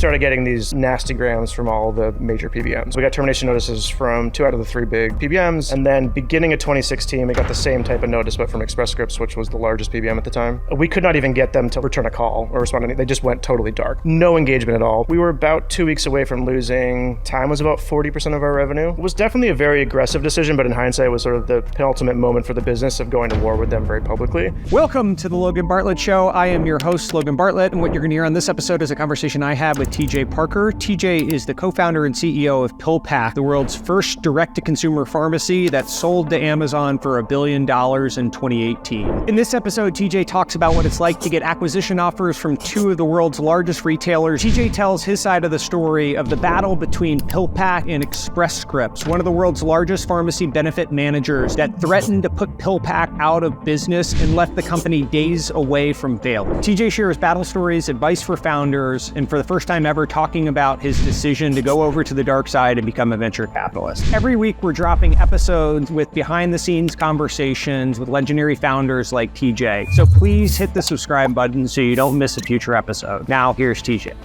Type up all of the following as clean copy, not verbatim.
started getting these nasty grams from all the major PBMs. We got termination notices from 2 out of the 3 big PBMs. And then beginning of 2016, we got the same type of notice, but from Express Scripts, which was the largest PBM at the time. We could not even get them to return a call or respond to anything. They just went totally dark. No engagement at all. We were about 2 weeks away from losing. Time was about 40% of our revenue. It was definitely a very aggressive decision, but in hindsight, it was sort of the penultimate moment for the business of going to war with them very publicly. Welcome to the Logan Bartlett Show. I am your host, Logan Bartlett, and what you're going to hear on this episode is a conversation I had with TJ Parker. TJ is the co-founder and CEO of Pillpack, the world's first direct-to-consumer pharmacy that sold to Amazon for $1 billion in 2018. In this episode, TJ talks about what it's like to get acquisition offers from 2 of the world's largest retailers. TJ tells his side of the story of the battle between Pillpack and Express Scripts, one of the world's largest pharmacy benefit managers that threatened to put Pillpack out of business and left the company days away from failing. TJ shares battle stories, advice for founders, and for the first time ever talking about his decision to go over to the dark side and become a venture capitalist. Every week we're dropping episodes with behind the scenes conversations with legendary founders like TJ. So please hit the subscribe button so you don't miss a future episode. Now here's TJ.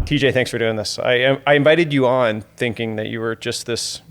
TJ, thanks for doing this. I invited you on thinking that you were just this,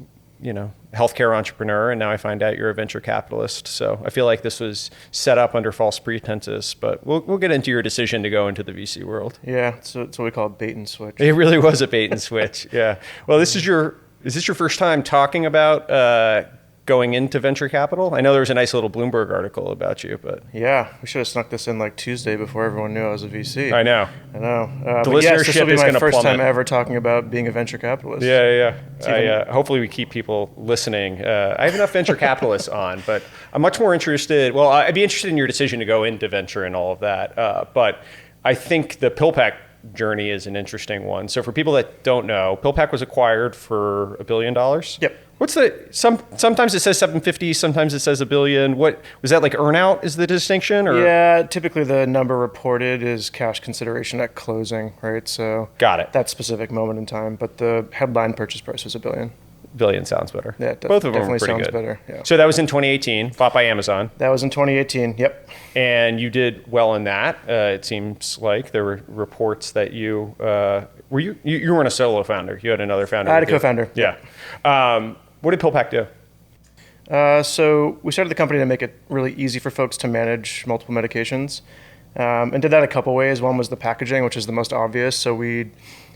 healthcare entrepreneur, and now I find out you're a venture capitalist. So I feel like this was set up under false pretenses, but we'll get into your decision to go into the VC world. Yeah, so it's what we call bait and switch. It really was a bait and switch. Yeah. Well, is this your first time talking about going into venture capital? I know there was a nice little Bloomberg article about you, but yeah, we should have snuck this in like Tuesday before everyone knew I was a VC. I know. The listenership this will be my first time ever talking about being a venture capitalist. Yeah. Hopefully we keep people listening. I have enough venture capitalists on, but I'm much more interested. Well, I'd be interested in your decision to go into venture and all of that. But I think the Pillpack journey is an interesting one. So for people that don't know, Pillpack was acquired for $1 billion. Yep. What's sometimes it says 750, sometimes it says $1 billion. What was that, like earnout is the distinction? Or? Yeah, typically the number reported is cash consideration at closing, right? So got it. That specific moment in time, but the headline purchase price was $1 billion. Billion sounds better. Yeah, both of them definitely were pretty sounds good. Better. Yeah. So that was in 2018, bought by Amazon. That was in 2018. Yep. And you did well in that. It seems like there were reports that you weren't a solo founder. You had another founder. I had a co-founder. Yeah. What did Pillpack do? So we started the company to make it really easy for folks to manage multiple medications, and did that a couple ways. One was the packaging, which is the most obvious. So we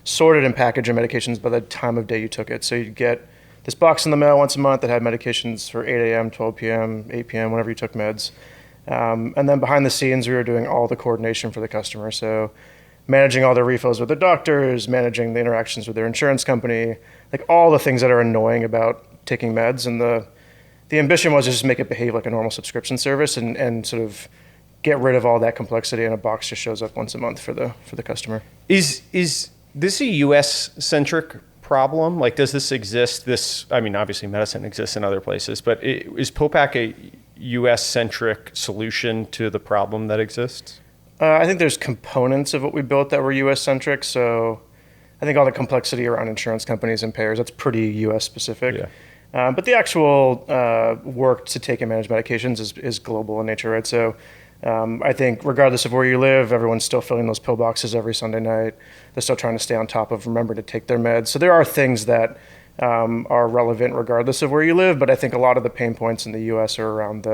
sorted and packaged your medications by the time of day you took it. So you'd get this box in the mail once a month that had medications for 8 a.m., 12 p.m., 8 p.m., whenever you took meds. And then behind the scenes, we were doing all the coordination for the customer. So managing all their refills with their doctors, managing the interactions with their insurance company, like all the things that are annoying about taking meds. And the ambition was to just make it behave like a normal subscription service and sort of get rid of all that complexity, and a box just shows up once a month for the customer. Is this a US-centric problem? Like, does this exist? Obviously medicine exists in other places, but is Pillpack a US-centric solution to the problem that exists? I think there's components of what we built that were US-centric. So I think all the complexity around insurance companies and payers, that's pretty US-specific. Yeah. But the actual work to take and manage medications is global in nature, right? So I think regardless of where you live, everyone's still filling those pill boxes every Sunday night. They're still trying to stay on top of remember to take their meds. So there are things that are relevant regardless of where you live, but I think a lot of the pain points in the US are around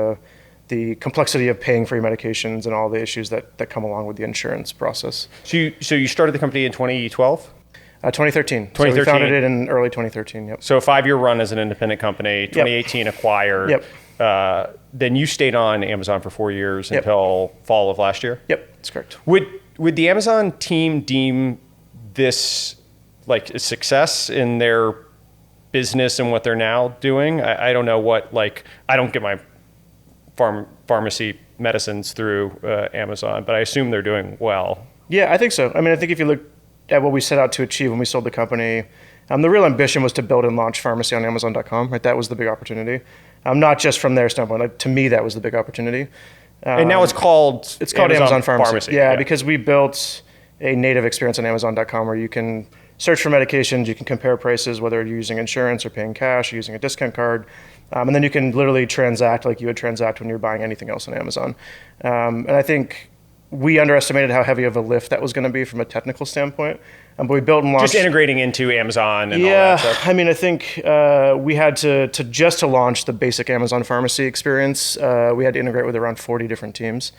the complexity of paying for your medications and all the issues that come along with the insurance process. So you started the company in 2012? 2013. So we founded it in early 2013, yep. So a 5-year run as an independent company, 2018 acquired. Yep. Then you stayed on Amazon for 4 years until fall of last year? Yep, that's correct. Would the Amazon team deem this like a success in their business and what they're now doing? I don't know I don't get my pharmacy medicines through Amazon, but I assume they're doing well. Yeah, I think so. I think if you look at what we set out to achieve when we sold the company, the real ambition was to build and launch pharmacy on Amazon.com, right? That was the big opportunity. Not just from their standpoint. Like, to me, that was the big opportunity. And now it's called Amazon Pharmacy. Yeah, because we built a native experience on Amazon.com where you can search for medications, you can compare prices, whether you're using insurance or paying cash or using a discount card. And then you can literally transact like you would transact when you're buying anything else on Amazon. And I think we underestimated how heavy of a lift that was going to be from a technical standpoint. But we built and launched. Just integrating into Amazon and all that stuff. I mean, I think we had to launch the basic Amazon pharmacy experience, we had to integrate with around 40 different teams.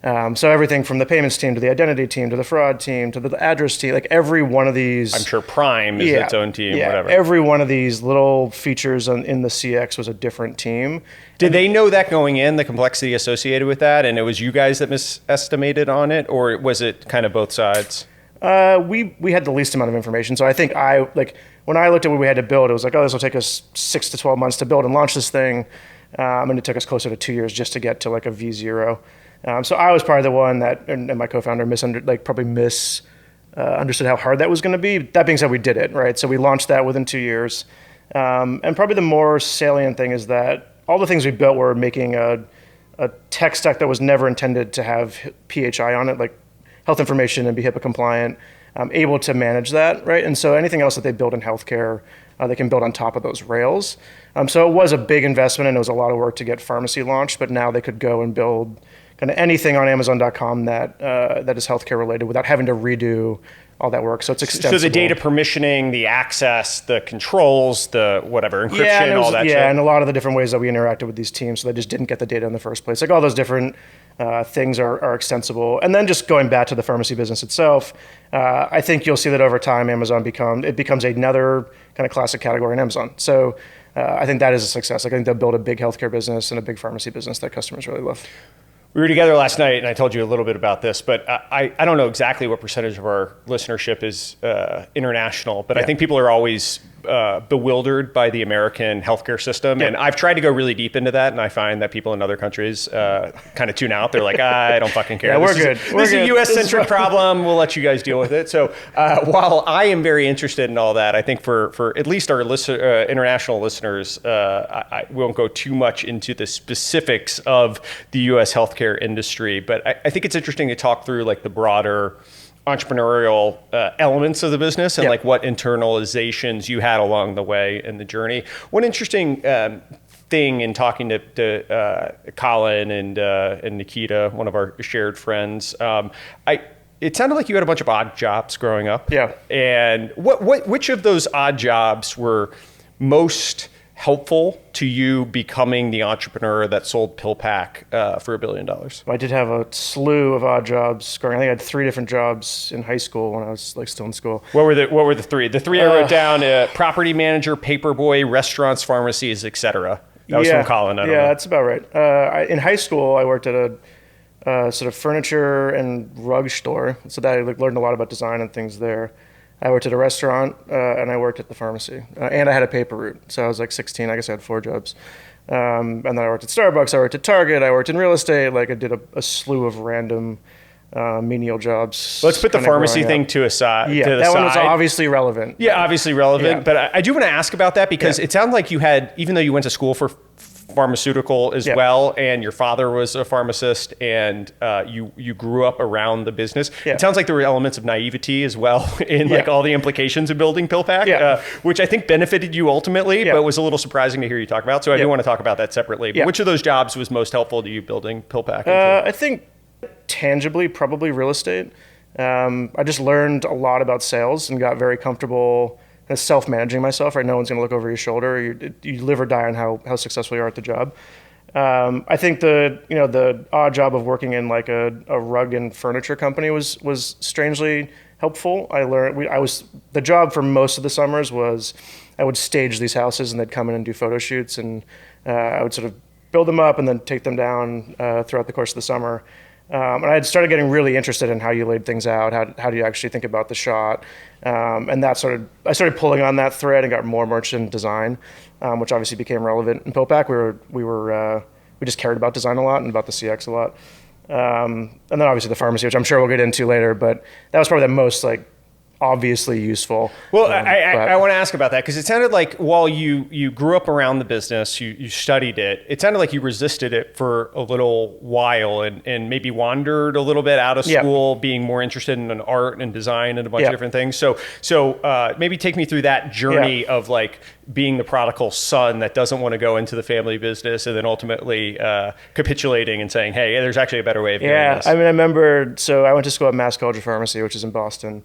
So everything from the payments team to the identity team to the fraud team to the address team, like every one of these. I'm sure Prime is its own team, whatever. Every one of these little features in the CX was a different team. Did they know that going in, the complexity associated with that, and it was you guys that misestimated on it, or was it kind of both sides? We had the least amount of information. So I think when I looked at what we had to build, it was like, oh, this will take us 6 to 12 months to build and launch this thing. And it took us closer to 2 years just to get to like a V0. So I was probably the one that, and my co-founder understood how hard that was going to be. That being said, we did it, right? So we launched that within 2 years. And probably the more salient thing is that all the things we built were making a tech stack that was never intended to have PHI on it, like health information and be HIPAA compliant, able to manage that, right? And so anything else that they build in healthcare, they can build on top of those rails. So it was a big investment and it was a lot of work to get pharmacy launched, but now they could go and build kind of anything on Amazon.com that is healthcare related without having to redo all that work. So it's extensible. So the data permissioning, the access, the controls, the whatever, encryption, all that shit. Yeah, and a lot of the different ways that we interacted with these teams, so they just didn't get the data in the first place. Like all those different things are extensible. And then just going back to the pharmacy business itself, I think you'll see that over time, Amazon becomes another kind of classic category in Amazon. So I think that is a success. I think they'll build a big healthcare business and a big pharmacy business that customers really love. We were together last night, and I told you a little bit about this, but I don't know exactly what percentage of our listenership is international, but I think people are always bewildered by the American healthcare system. And I've tried to go really deep into that, and I find that people in other countries kind of tune out. They're like, I don't fucking care. Yeah, we're good. This is a US-centric problem. We'll let you guys deal with it. So while I am very interested in all that, I think for at least our international listeners, I won't go too much into the specifics of the US healthcare industry, but I think it's interesting to talk through like the broader entrepreneurial elements of the business and like what internalizations you had along the way in the journey. One interesting thing in talking to Colin and Nikita, one of our shared friends, it sounded like you had a bunch of odd jobs growing up. Yeah. And which of those odd jobs were most helpful to you becoming the entrepreneur that sold Pillpack for $1 billion? I did have a slew of odd jobs growing. I think I had 3 different jobs in high school when I was like still in school. What were the 3? The 3 I wrote down: property manager, paperboy, restaurants, pharmacies, etc. That was from Colin. I don't know. That's about right. In high school, I worked at a sort of furniture and rug store, so that I learned a lot about design and things there. I worked at a restaurant, and I worked at the pharmacy. And I had a paper route. So I was like 16. I guess I had 4 jobs. And then I worked at Starbucks. I worked at Target. I worked in real estate. Like I did a slew of random menial jobs. Let's put the pharmacy thing to a side. Yeah, that one was obviously relevant. Yeah, obviously relevant. Yeah. But I do want to ask about that because it sounds like you had, even though you went to school for pharmaceutical as well, and your father was a pharmacist, and you grew up around the business. It sounds like there were elements of naivety as well in like all the implications of building Pillpack, which I think benefited you ultimately, but was a little surprising to hear you talk about. So I do want to talk about that separately. But which of those jobs was most helpful to you building Pillpack? I think tangibly, probably real estate. I just learned a lot about sales and got very comfortable self-managing myself, right? No one's going to look over your shoulder. You live or die on how successful you are at the job. I think the odd job of working in like a rug and furniture company was strangely helpful. The job for most of the summers was I would stage these houses and they'd come in and do photo shoots, and I would sort of build them up and then take them down throughout the course of the summer. And I had started getting really interested in how you laid things out, how do you actually think about the shot, and I started pulling on that thread and got more interested in design, which obviously became relevant in Pillpack. We just cared about design a lot and about the CX a lot, and then obviously the pharmacy, which I'm sure we'll get into later. But that was probably the most like obviously useful. Well, I want to ask about that because it sounded like while you grew up around the business, you studied it, it sounded like you resisted it for a little while and maybe wandered a little bit out of school, being more interested in art and design and a bunch of different things. So maybe take me through that journey of like being the prodigal son that doesn't want to go into the family business and then ultimately capitulating and saying, hey, there's actually a better way of doing this. I mean, I remember, so I went to school at Mass College of Pharmacy, which is in Boston.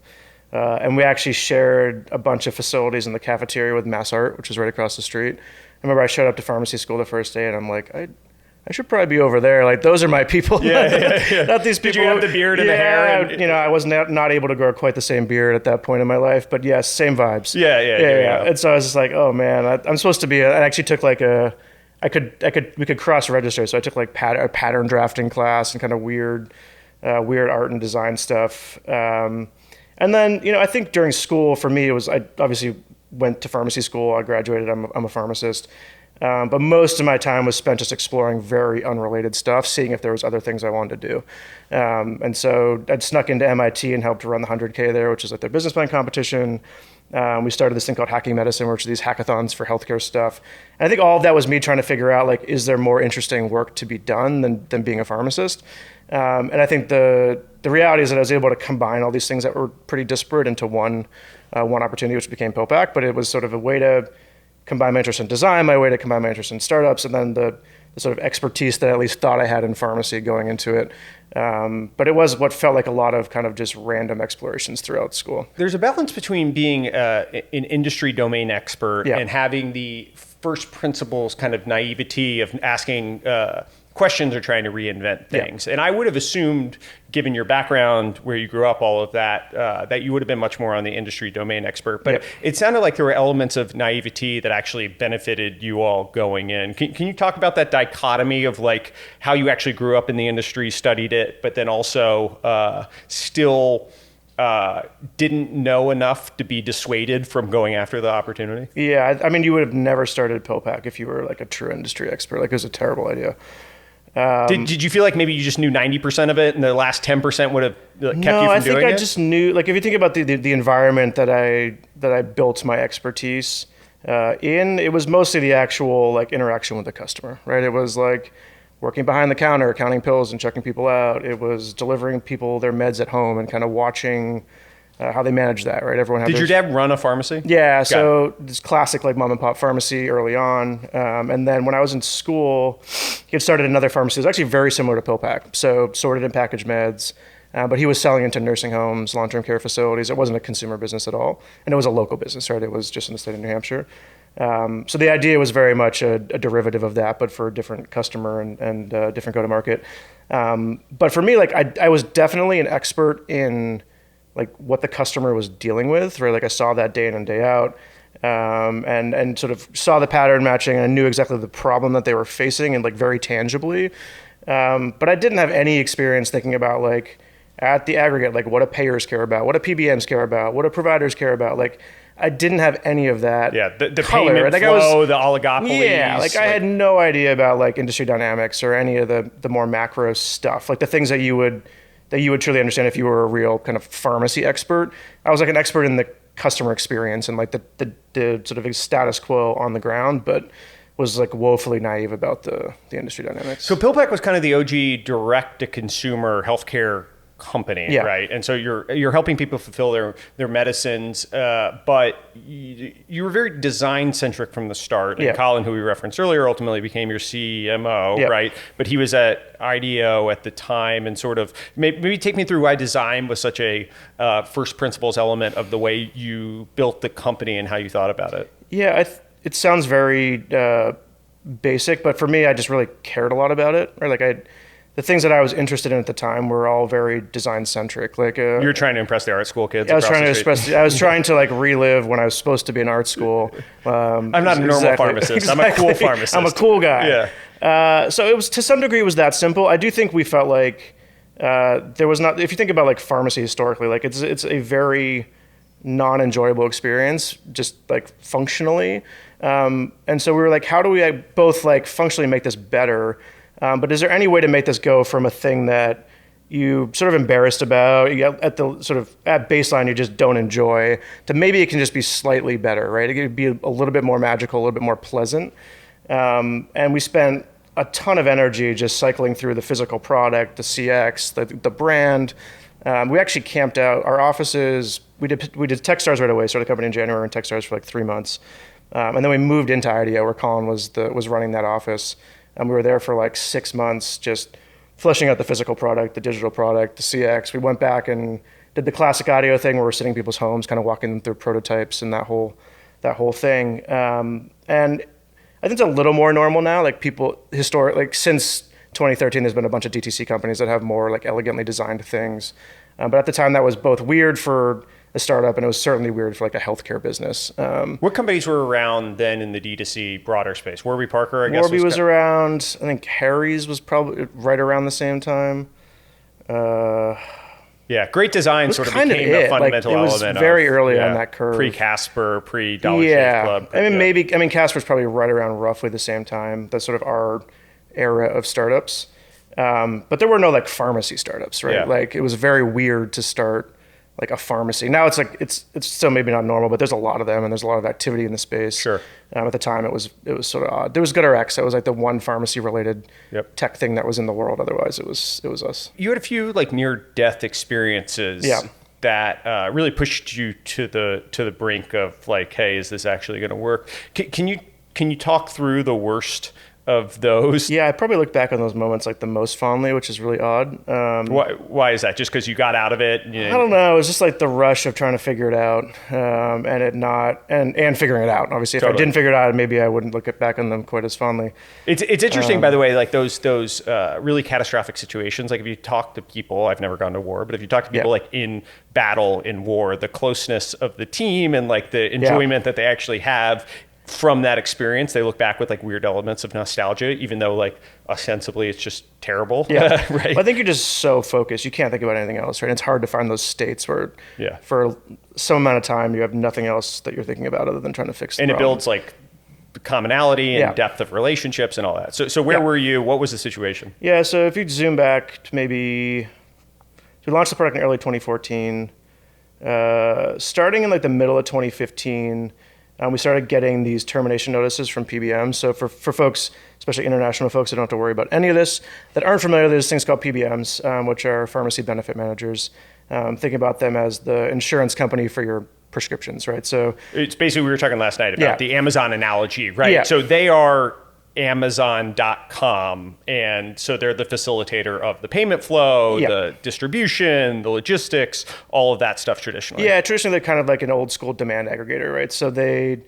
And we actually shared a bunch of facilities in the cafeteria with Mass Art, which is right across the street. I remember I showed up to pharmacy school the first day and I'm like, I should probably be over there. Like, those are my people. Not these people. Did you have the beard and the hair? You know, I was not able to grow quite the same beard at that point in my life, but yes, same vibes. Yeah. And so I was just like, oh man, I'm supposed to be, I actually took like we could cross register. So I took like a pattern drafting class and kind of weird art and design stuff. And then, you know, I think during school for me, I obviously went to pharmacy school. I graduated. I'm a pharmacist. But most of my time was spent just exploring very unrelated stuff, seeing if there was other things I wanted to do. And so I'd snuck into MIT and helped run the 100K there, which is like their business plan competition. We started this thing called Hacking Medicine, which are these hackathons for healthcare stuff. And I think all of that was me trying to figure out, like, is there more interesting work to be done than being a pharmacist? And I think the reality is that I was able to combine all these things that were pretty disparate into one opportunity, which became Pillpack. But it was sort of a way to combine my interest in design, my way to combine my interest in startups, and then the sort of expertise that I at least thought I had in pharmacy going into it. But it was what felt like a lot of kind of just random explorations throughout school. There's a balance between being an industry domain expert and having the first principles kind of naivety of asking questions or trying to reinvent things. And I would have assumed, given your background, where you grew up, all of that, that you would have been much more on the industry domain expert. But it sounded like there were elements of naivety that actually benefited you all going in. Can you talk about that dichotomy of like how you actually grew up in the industry, studied it, but then also still didn't know enough to be dissuaded from going after the opportunity? Yeah, I mean, you would have never started Pillpack if you were like a true industry expert. Like, it was a terrible idea. Did you feel like maybe you just knew 90% of it and the last 10% would have kept you from doing it? No, I think I just knew, like, if you think about the environment that I built my expertise in, it was mostly the actual like interaction with the customer, right? It was like working behind the counter, counting pills and checking people out. It was delivering people their meds at home and kind of watching how they manage that, right? Everyone had Did your dad run a pharmacy? Yeah, so this classic like mom and pop pharmacy early on. And then when I was in school, he had started another pharmacy. It was actually very similar to Pillpack. So sorted and packaged meds, but he was selling into nursing homes, long-term care facilities. It wasn't a consumer business at all. And it was a local business, right? It was just in the state of New Hampshire. So the idea was very much a derivative of that, but for a different customer and different go-to-market. But for me, like I was definitely an expert in like what the customer was dealing with, right? Like I saw that day in and day out, and sort of saw the pattern matching, and I knew exactly the problem that they were facing and like very tangibly. But I didn't have any experience thinking about like at the aggregate, like what do payers care about? What do PBMs care about? What do providers care about? Like I didn't have any of that. Yeah, the color. payment like flow, the oligopolies. Yeah, like I had no idea about like industry dynamics or any of the more macro stuff, like the things that you would truly understand if you were a real kind of pharmacy expert. I was like an expert in the customer experience and like the sort of status quo on the ground, but was like woefully naive about the industry dynamics. So Pillpack was kind of the OG direct-to-consumer healthcare company, right? And so you're helping people fulfill their medicines, but you were very design centric from the start. And Colin, who we referenced earlier, ultimately became your CMO, right? But he was at IDEO at the time, and sort of maybe take me through why design was such a first principles element of the way you built the company and how you thought about it. Yeah, it sounds very basic, but for me, I just really cared a lot about it, right? Like the things that I was interested in at the time were all very design centric. Like you were trying to impress the art school kids. I was trying to like relive when I was supposed to be in art school. I'm not a normal pharmacist. I'm a cool pharmacist. I'm a cool guy. Yeah. So it was, to some degree, it was that simple. I do think we felt like there was not. If you think about like pharmacy historically, like it's a very non-enjoyable experience, just like functionally. And so we were like, how do we both like functionally make this better? But is there any way to make this go from a thing that you sort of embarrassed about, at the sort of at baseline, you just don't enjoy, to maybe it can just be slightly better, right? It could be a little bit more magical, a little bit more pleasant. And we spent a ton of energy just cycling through the physical product, the CX, the brand. We actually camped out our offices. We did Techstars right away, started the company in January, and Techstars for like 3 months. And then we moved into IDEO, where Colin was running that office. And we were there for like 6 months, just fleshing out the physical product, the digital product, the CX. We went back and did the classic IDEO thing where we're sitting in people's homes, kind of walking them through prototypes and that whole thing. And I think it's a little more normal now. Like since 2013, there's been a bunch of DTC companies that have more like elegantly designed things. But at the time, that was both weird for a startup, and it was certainly weird for like a healthcare business. What companies were around then in the D2C broader space? Warby Parker, I guess. Warby was around. I think Harry's was probably right around the same time. Yeah, great design sort of became a fundamental element. It was very early on that curve. Pre-Casper, pre-Dollar Shave Club. I mean, Casper's probably right around roughly the same time. That's sort of our era of startups. But there were no like pharmacy startups, right? Yeah. Like it was very weird to start like a pharmacy. Now it's like it's still maybe not normal, but there's a lot of them and there's a lot of activity in the space. Sure. At the time, it was sort of odd. There was GoodRx. That was like the one pharmacy related tech thing that was in the world. Otherwise, it was us. You had a few like near death experiences. That really pushed you to the brink of like, hey, is this actually going to work? Can you talk through the worst of those? Yeah, I probably look back on those moments like the most fondly, which is really odd. Why is that? Just because you got out of it? I don't know. It was just like the rush of trying to figure it out, and figuring it out. Obviously, if I didn't figure it out, maybe I wouldn't look back on them quite as fondly. It's interesting, by the way, like those really catastrophic situations. Like if you talk to people, I've never gone to war, but if you talk to people like in battle, in war, the closeness of the team and like the enjoyment that they actually have from that experience, they look back with like weird elements of nostalgia, even though like ostensibly it's just terrible. Yeah. Right. Well, I think you're just so focused. You can't think about anything else, right? It's hard to find those states where for some amount of time you have nothing else that you're thinking about other than trying to fix the problem. It builds like commonality and depth of relationships and all that. So where were you? What was the situation? Yeah. So if you zoom back to we launched the product in early 2014, starting in like the middle of 2015, we started getting these termination notices from PBMs. So for folks, especially international folks who don't have to worry about any of this, that aren't familiar, there's things called PBMs, which are pharmacy benefit managers. Think about them as the insurance company for your prescriptions, right? So it's basically, we were talking last night about the Amazon analogy, right? Yeah. So they are Amazon.com, and so they're the facilitator of the payment flow, the distribution, the logistics, all of that stuff traditionally. Yeah, traditionally they're kind of like an old school demand aggregator, right? So they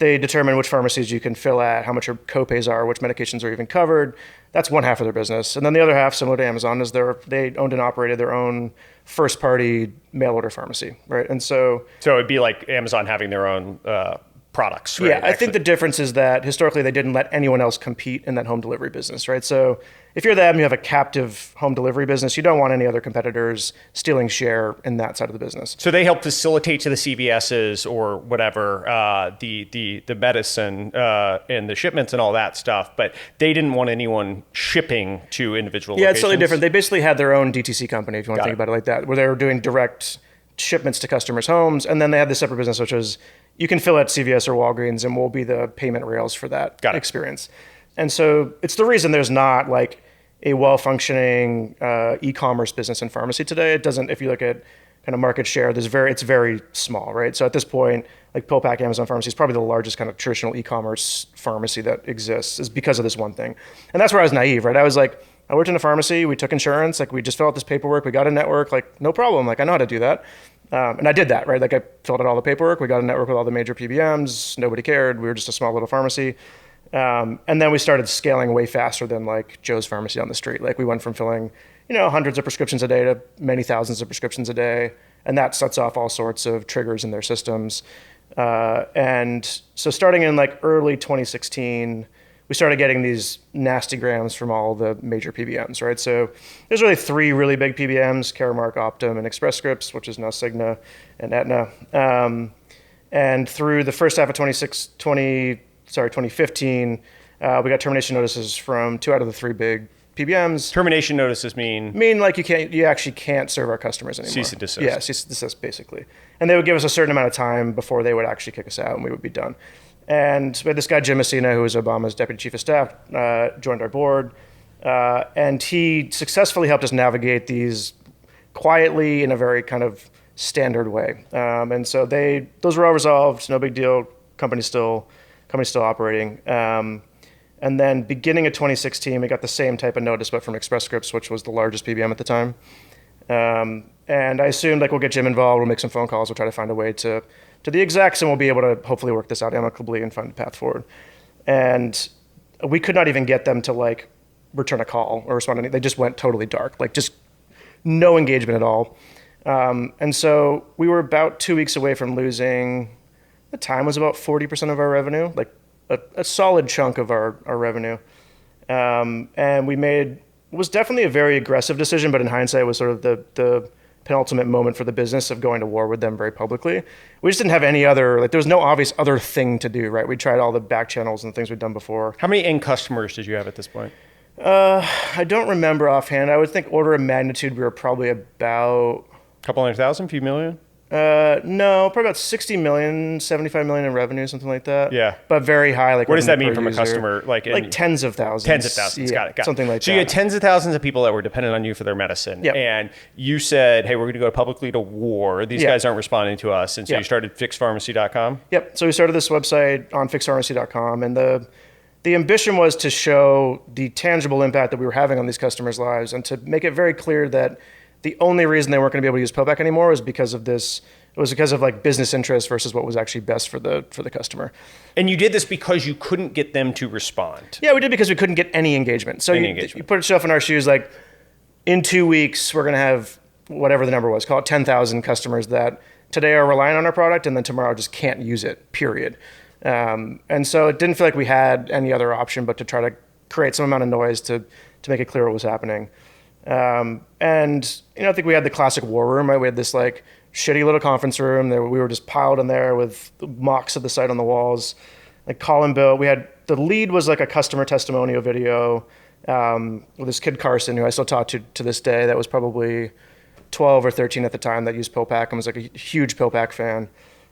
determine which pharmacies you can fill at, how much your copays are, which medications are even covered. That's one half of their business. And then the other half, similar to Amazon, is they owned and operated their own first party mail order pharmacy, right? And so it'd be like Amazon having their own products, right? Yeah, I think the difference is that historically they didn't let anyone else compete in that home delivery business, right? So if you're them, you have a captive home delivery business, you don't want any other competitors stealing share in that side of the business. So they help facilitate to the CVSs or whatever, the medicine and the shipments and all that stuff, but they didn't want anyone shipping to individual locations. Yeah, it's totally different. They basically had their own DTC company, if you want to think about it like that, where they were doing direct shipments to customers' homes, and then they had this separate business, which is you can fill at CVS or Walgreens, and we'll be the payment rails for that experience. And so it's the reason there's not like a well-functioning e-commerce business in pharmacy today. It doesn't. If you look at kind of market share, it's very small, right? So at this point, like Pillpack, Amazon Pharmacy is probably the largest kind of traditional e-commerce pharmacy that exists, is because of this one thing. And that's where I was naive, right? I was like, I worked in a pharmacy, we took insurance, like we just filled out this paperwork, we got a network, like no problem, like I know how to do that. And I did that, right? Like I filled out all the paperwork, we got a network with all the major PBMs, nobody cared, we were just a small little pharmacy. And then we started scaling way faster than like Joe's Pharmacy on the street. Like we went from filling, hundreds of prescriptions a day to many thousands of prescriptions a day. And that sets off all sorts of triggers in their systems. And so starting in like early 2016, we started getting these nasty grams from all the major PBMs, right? So there's really three really big PBMs, Caremark, Optum, and Express Scripts, which is now Cigna and Aetna. And through the first half of 2015, we got termination notices from 2 out of the 3 big PBMs. Termination notices mean Like you actually can't serve our customers anymore. Cease and desist. Yeah, cease and desist basically. And they would give us a certain amount of time before they would actually kick us out and we would be done. And we had this guy, Jim Messina, who was Obama's deputy chief of staff, joined our board. And he successfully helped us navigate these quietly in a very kind of standard way. And so those were all resolved, no big deal. Company's still operating. And then beginning of 2016, we got the same type of notice, but from Express Scripts, which was the largest PBM at the time. And I assumed we'll get Jim involved, we'll make some phone calls, we'll try to find a way to the execs, and we'll be able to hopefully work this out amicably and find a path forward. And we could not even get them to return a call or respond to anything. They just went totally dark, just no engagement at all. And so we were about 2 weeks away from losing, the time was about 40% of our revenue, a solid chunk of our revenue. And we made, it was definitely a very aggressive decision, but in hindsight it was sort of the penultimate moment for the business of going to war with them very publicly. We just didn't have any other, there was no obvious other thing to do, right? We tried all the back channels and things we'd done before. How many end customers did you have at this point? I don't remember offhand. I would think order of magnitude, we were probably about... Couple 100,000, few million? No, probably about 60 million, 75 million in revenue, something like that. Yeah. But very high. What does that mean from a customer? Like tens of thousands. Tens of thousands. Yeah, Got it. Something like that. So you had tens of thousands of people that were dependent on you for their medicine. Yep. And you said, hey, we're going to go publicly to war. These guys aren't responding to us. And so you started fixpharmacy.com? Yep. So we started this website on fixpharmacy.com. And the ambition was to show the tangible impact that we were having on these customers' lives and to make it very clear that the only reason they weren't going to be able to use Pillpack anymore was because of this. It was because of business interest versus what was actually best for the customer. And you did this because you couldn't get them to respond. Yeah, we did because we couldn't get any engagement. So you put yourself in our shoes, in 2 weeks, we're going to have whatever the number was, call it 10,000 customers that today are relying on our product and then tomorrow just can't use it, period. And so it didn't feel like we had any other option but to try to create some amount of noise to make it clear what was happening. And I think we had the classic war room, right? We had this shitty little conference room. We were just piled in there with mocks of the site on the walls. Colin built. We had the lead was a customer testimonial video with this kid Carson, who I still talk to this day. That was probably 12 or 13 at the time, that used Pillpack and was a huge Pillpack fan.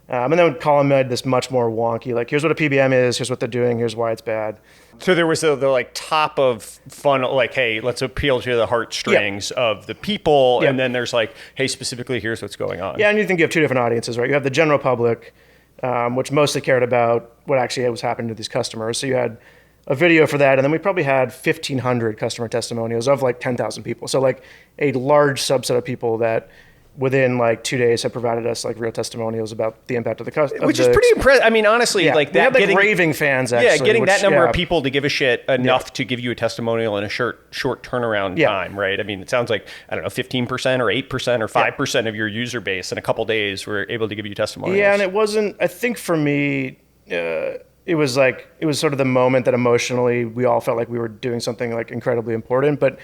And then Colin made this much more wonky, here's what a PBM is, here's what they're doing, here's why it's bad. So there was the top of funnel, hey, let's appeal to the heartstrings of the people. And then there's hey, specifically, here's what's going on. Yeah, and you think you have two different audiences, right? You have the general public, which mostly cared about what actually was happening to these customers. So you had a video for that, and then we probably had 1,500 customer testimonials of 10,000 people. So a large subset of people that within 2 days have provided us real testimonials about the impact of the customer. Which is pretty impressive. I mean, honestly, that. We had raving fans, actually. Yeah, getting that number of people to give a shit enough to give you a testimonial in a short turnaround time, right? I mean, it sounds 15% or 8% or 5% of your user base in a couple days were able to give you testimonials. Yeah, and it wasn't, I think for me, it was sort of the moment that emotionally we all felt like we were doing something incredibly important, but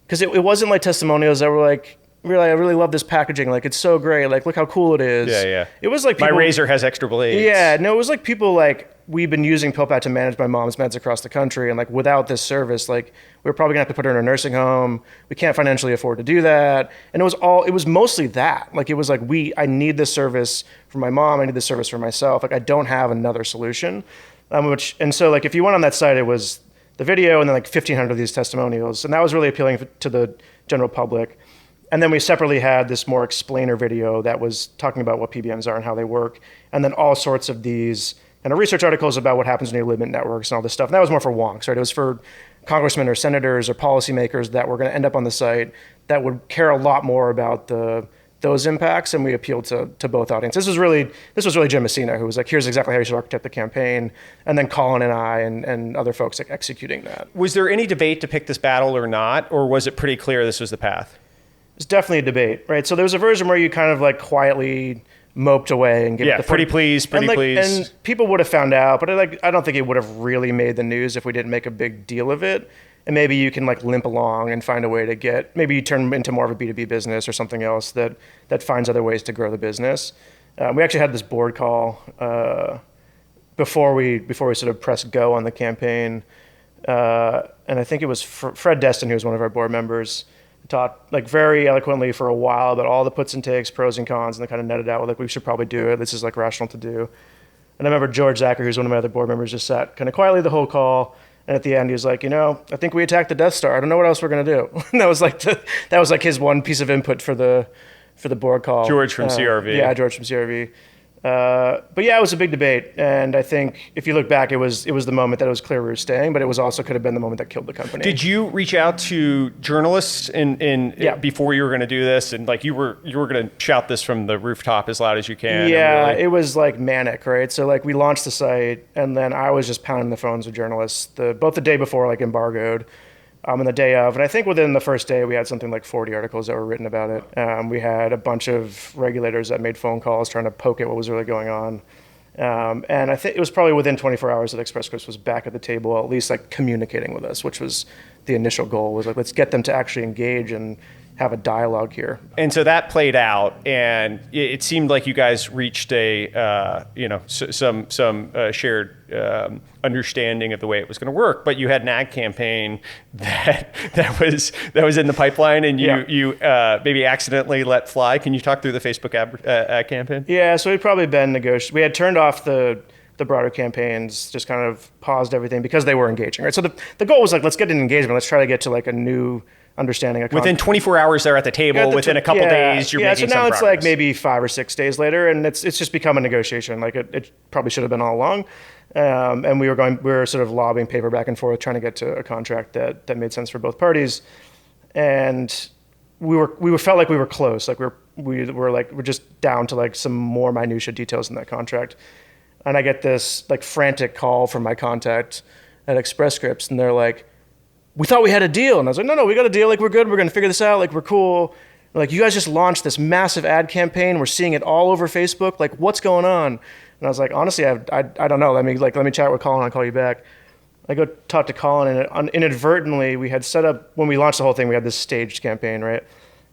because it wasn't testimonials that were I really love this packaging. It's so great. Look how cool it is. Yeah. It was people, my razor has extra blades. Yeah, no, it was people we've been using Pillpack to manage my mom's meds across the country, and without this service, we're probably gonna have to put her in a nursing home. We can't financially afford to do that. And it was mostly that. It was I need this service for my mom. I need this service for myself. I don't have another solution. So if you went on that site, it was the video and then 1,500 of these testimonials, and that was really appealing to the general public. And then we separately had this more explainer video that was talking about what PBMs are and how they work. And then all sorts of these kind of research articles about what happens when you limit networks and all this stuff. And that was more for wonks, right? It was for congressmen or senators or policymakers that were going to end up on the site that would care a lot more about those impacts. And we appealed to both audiences. This was really Jim Messina, who was here's exactly how you should architect the campaign. And then Colin and I and other folks executing that. Was there any debate to pick this battle or not? Or was it pretty clear this was the path? It's definitely a debate, right? So there was a version where you kind of quietly moped away and get pretty please. And people would have found out, but I don't think it would have really made the news if we didn't make a big deal of it. And maybe you can limp along and find a way to maybe you turn into more of a B2B business or something else that finds other ways to grow the business. We actually had this board call before we sort of pressed go on the campaign. And I think it was Fred Destin, who was one of our board members, talked like very eloquently for a while about all the puts and takes, pros and cons, and they kind of netted out, like, we should probably do it. This is like rational to do. And I remember George Zacker, who's one of my other board members, just sat kind of quietly the whole call. And at the end, he was like, I think we attacked the Death Star. I don't know what else we're going to do. And that was like his one piece of input for the board call. George from CRV. Yeah, George from CRV. But yeah, it was a big debate, and I think if you look back, it was the moment that it was clear we were staying, but it was also could have been the moment that killed the company. Did you reach out to journalists before you were going to do this, and like you were going to shout this from the rooftop as loud as you can? Yeah, it was like manic, right? So like we launched the site, and then I was just pounding the phones with journalists, both the day before, like embargoed, and the day of. And I think within the first day, we had something like 40 articles that were written about it. We had a bunch of regulators that made phone calls trying to poke at what was really going on. And I think it was probably within 24 hours that Express Scripts was back at the table, at least like communicating with us, which was the initial goal, was like, let's get them to actually engage and have a dialogue here. And so that played out, and it seemed like you guys reached some shared understanding of the way it was going to work. But you had an ad campaign that was in the pipeline, and you maybe accidentally let fly. Can you talk through the Facebook ad campaign? Yeah, so we'd probably been negotiating. We had turned off the broader campaigns, just kind of paused everything because they were engaging, right? So the goal was like, let's get an engagement. Let's try to get to like a new understanding. Within 24 hours, they're at the table. Within a couple days, you're making some progress. So now it's like maybe 5 or 6 days later, and it's just become a negotiation. Like it probably should have been all along. And we were sort of lobbing paper back and forth, trying to get to a contract that made sense for both parties. And we felt like we were close. Like we're just down to like some more minutia details in that contract. And I get this like frantic call from my contact at Express Scripts, and they're like, we thought we had a deal. And I was like, no, we got a deal. Like, we're good. We're going to figure this out. Like, we're cool. Like, you guys just launched this massive ad campaign. We're seeing it all over Facebook. Like, what's going on? And I was like, honestly, I don't know. Let me chat with Colin. I'll call you back. I go talk to Colin, and inadvertently, we had set up, when we launched the whole thing, we had this staged campaign, right?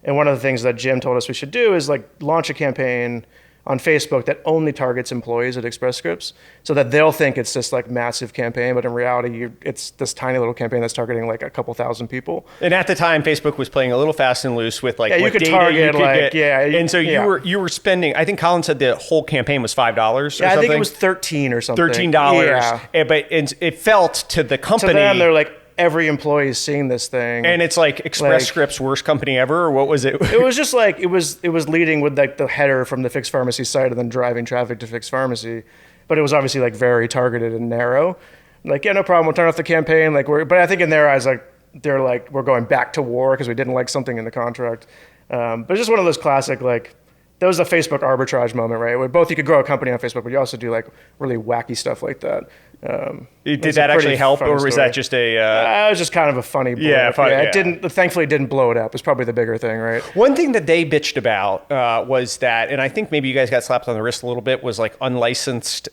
And one of the things that Jim told us we should do is like launch a campaign on Facebook that only targets employees at Express Scripts, so that they'll think it's this like massive campaign, but in reality, it's this tiny little campaign that's targeting like a couple thousand people. And at the time, Facebook was playing a little fast and loose with like you could target and so you were spending. I think Colin said the whole campaign was $5 or something. I think it was $13 or something. $13. Yeah. But it felt to the company. To them, they're like, every employee is seeing this thing, and it's like Express Scripts worst company ever, or what was it? It was just like it was leading with like the header from the Fixed Pharmacy site and then driving traffic to Fixed Pharmacy, but it was obviously like very targeted and narrow. Like, yeah, no problem, we'll turn off the campaign. Like but I think in their eyes, like they're like, we're going back to war because we didn't like something in the contract. But it's just one of those classic like. That was the Facebook arbitrage moment, right? Where both you could grow a company on Facebook, but you also do like really wacky stuff like that. Did that actually help, or was that just a? It was just kind of a funny blow up. It didn't. Thankfully, it didn't blow it up. It's probably the bigger thing, right? One thing that they bitched about was that, and I think maybe you guys got slapped on the wrist a little bit, was like unlicensed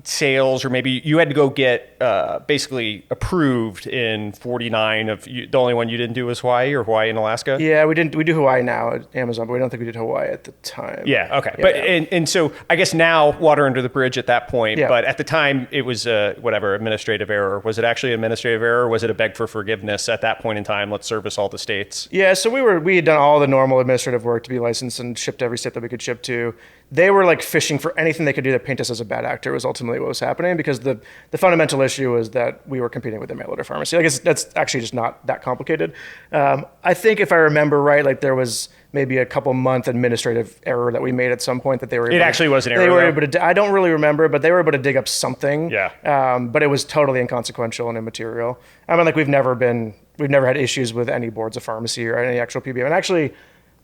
sales, or maybe you had to go get basically approved in 49 of. The only one you didn't do was Hawaii and Alaska. Yeah, we didn't. We do Hawaii now at Amazon, but we don't think we did Hawaii at the time. Yeah. Okay. And so I guess now water under the bridge at that point. Yeah. But at the time it was administrative error. Was it actually an administrative error? Or was it a beg for forgiveness at that point in time? Let's service all the states. Yeah. So we had done all the normal administrative work to be licensed and shipped to every state that we could ship to. They were like fishing for anything they could do to paint us as a bad actor was ultimately what was happening, because the fundamental issue was that we were competing with the mail order pharmacy. I guess that's actually just not that complicated. I think if I remember right, like there was maybe a couple month administrative error that we made at some point that they were able actually was an error. They were able to, I don't really remember, but they were able to dig up something. Yeah. But it was totally inconsequential and immaterial. I mean, like we've never had issues with any boards of pharmacy or any actual PBM. And actually,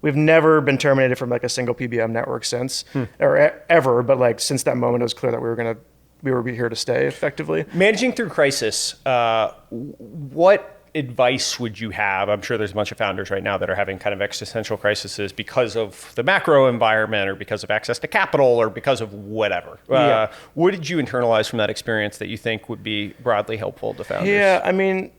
we've never been terminated from like a single PBM network since, or ever. But like since that moment, it was clear that we were here to stay effectively. Managing through crisis, what advice would you have? I'm sure there's a bunch of founders right now that are having kind of existential crises because of the macro environment or because of access to capital or because of whatever. What did you internalize from that experience that you think would be broadly helpful to founders? Yeah, I mean,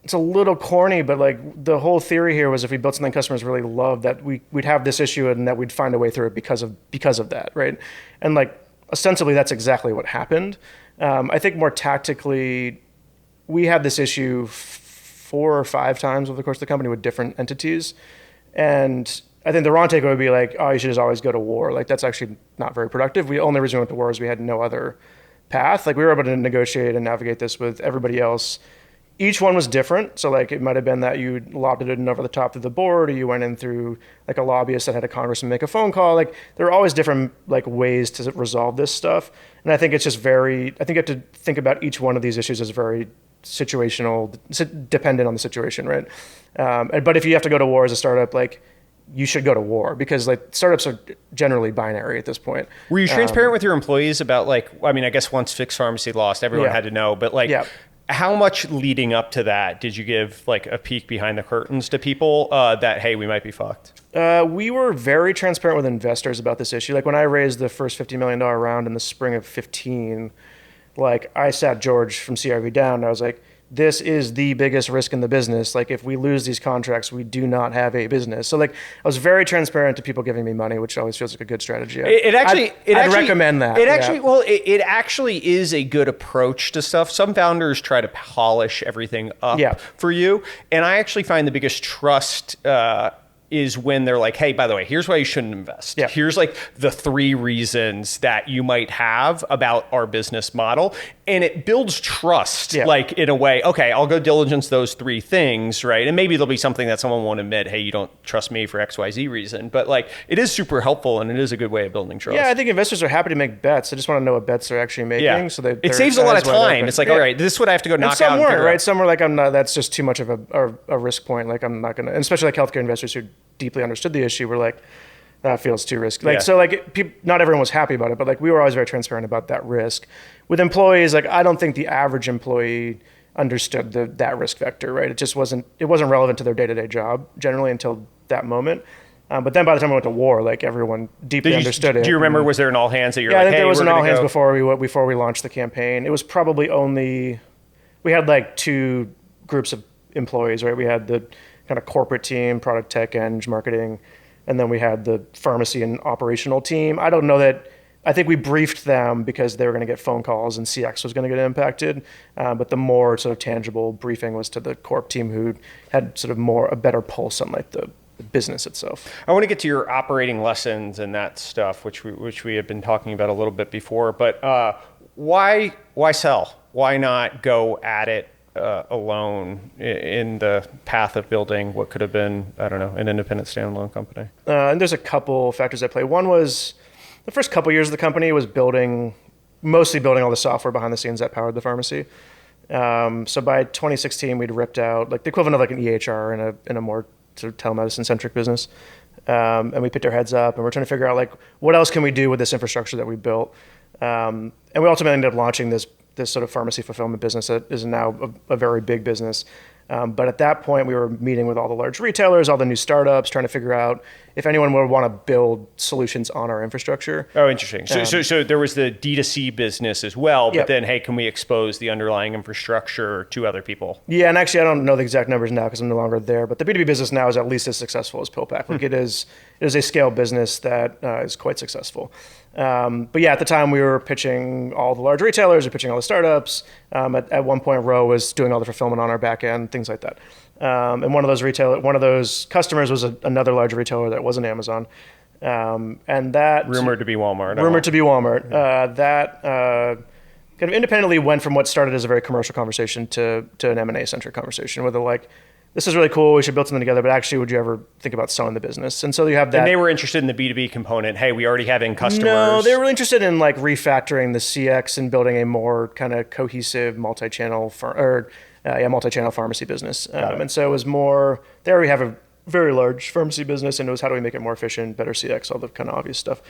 it's a little corny, but like the whole theory here was if we built something customers really loved, that we'd have this issue and that we'd find a way through it because of that, right? And like ostensibly that's exactly what happened. I think more tactically, we had this issue 4 or 5 times over the course of the company with different entities. And I think the wrong takeaway would be like, oh, you should just always go to war. Like, that's actually not very productive. The only reason we went to war is we had no other path. Like, we were able to negotiate and navigate this with everybody else. Each one was different. So like, it might have been that you lobbed it in over the top of the board, or you went in through like a lobbyist that had a congressman make a phone call. Like, there are always different like ways to resolve this stuff. And I think it's just I think you have to think about each one of these issues as very situational, dependent on the situation, right? But if you have to go to war as a startup, like, you should go to war, because like startups are generally binary at this point. Were you transparent with your employees about like, I mean, I guess once Fixed Pharmacy lost, everyone had to know, but like, how much leading up to that did you give like a peek behind the curtains to people that, hey, we might be fucked? We were very transparent with investors about this issue. Like, when I raised the first $50 million round in the spring of 15, like, I sat George from CRV down and I was like, this is the biggest risk in the business. Like, if we lose these contracts, we do not have a business. So like, I was very transparent to people giving me money, which always feels like a good strategy. I'd recommend that. It actually is a good approach to stuff. Some founders try to polish everything up for you. And I actually find the biggest trust is when they're like, hey, by the way, here's why you shouldn't invest. Yeah. Here's like the 3 reasons that you might have about our business model. And it builds trust, like, in a way, okay, I'll go diligence those 3 things, right? And maybe there'll be something that someone won't admit, hey, you don't trust me for XYZ reason. But like, it is super helpful, and it is a good way of building trust. Yeah, I think investors are happy to make bets. They just want to know what bets they're actually making. Yeah. So it saves a lot of time. It's like, all right, this is what I have to go knock out. Some weren't, right? Some were like, that's just too much of a risk point. Like, I'm not going to, and especially like healthcare investors who deeply understood the issue were like, that feels too risky. Like, so like, not everyone was happy about it, but like, we were always very transparent about that risk. With employees, like, I don't think the average employee understood that risk vector, right? It wasn't relevant to their day-to-day job generally until that moment. But then by the time we went to war, like, everyone deeply understood it. Do you remember, was there an all hands that you're like, hey, there was an all hands go? before we launched the campaign. It was probably we had like 2 groups of employees, right? We had the kind of corporate team, product tech, eng, marketing, and then we had the pharmacy and operational team. I think we briefed them because they were going to get phone calls and CX was going to get impacted. But the more sort of tangible briefing was to the corp team, who had sort of a better pulse on like the business itself. I want to get to your operating lessons and that stuff, which we had been talking about a little bit before. But why sell? Why not go at it alone in the path of building what could have been, I don't know, an independent standalone company? And there's a couple factors at play. One was the first couple years of the company was mostly building all the software behind the scenes that powered the pharmacy. So by 2016, we'd ripped out like the equivalent of like an EHR in a more sort of telemedicine centric business. And we picked our heads up and we're trying to figure out like, what else can we do with this infrastructure that we built? And we ultimately ended up launching this sort of pharmacy fulfillment business that is now a very big business. But at that point, we were meeting with all the large retailers, all the new startups, trying to figure out if anyone would want to build solutions on our infrastructure. Oh, interesting. So there was the D2C business as well, but then, hey, can we expose the underlying infrastructure to other people? Yeah, and actually, I don't know the exact numbers now because I'm no longer there, but the B2B business now is at least as successful as Pillpack. Like, it is a scale business that is quite successful. But yeah, at the time we were pitching all the large retailers, we were pitching all the startups. At one point, Ro was doing all the fulfillment on our back end, things like that. And one of those customers was another large retailer that wasn't Amazon. And that rumored to be Walmart. That kind of independently went from what started as a very commercial conversation to an M&A centric conversation, where they're like, this is really cool, we should build something together, but actually, would you ever think about selling the business? And so you have that. And they were interested in the B2B component. Hey, we already have in customers. No, they were really interested in like refactoring the CX and building a more kind of cohesive multi-channel pharmacy business. And so it was more, they already have a very large pharmacy business, and it was how do we make it more efficient, better CX, all the kind of obvious stuff.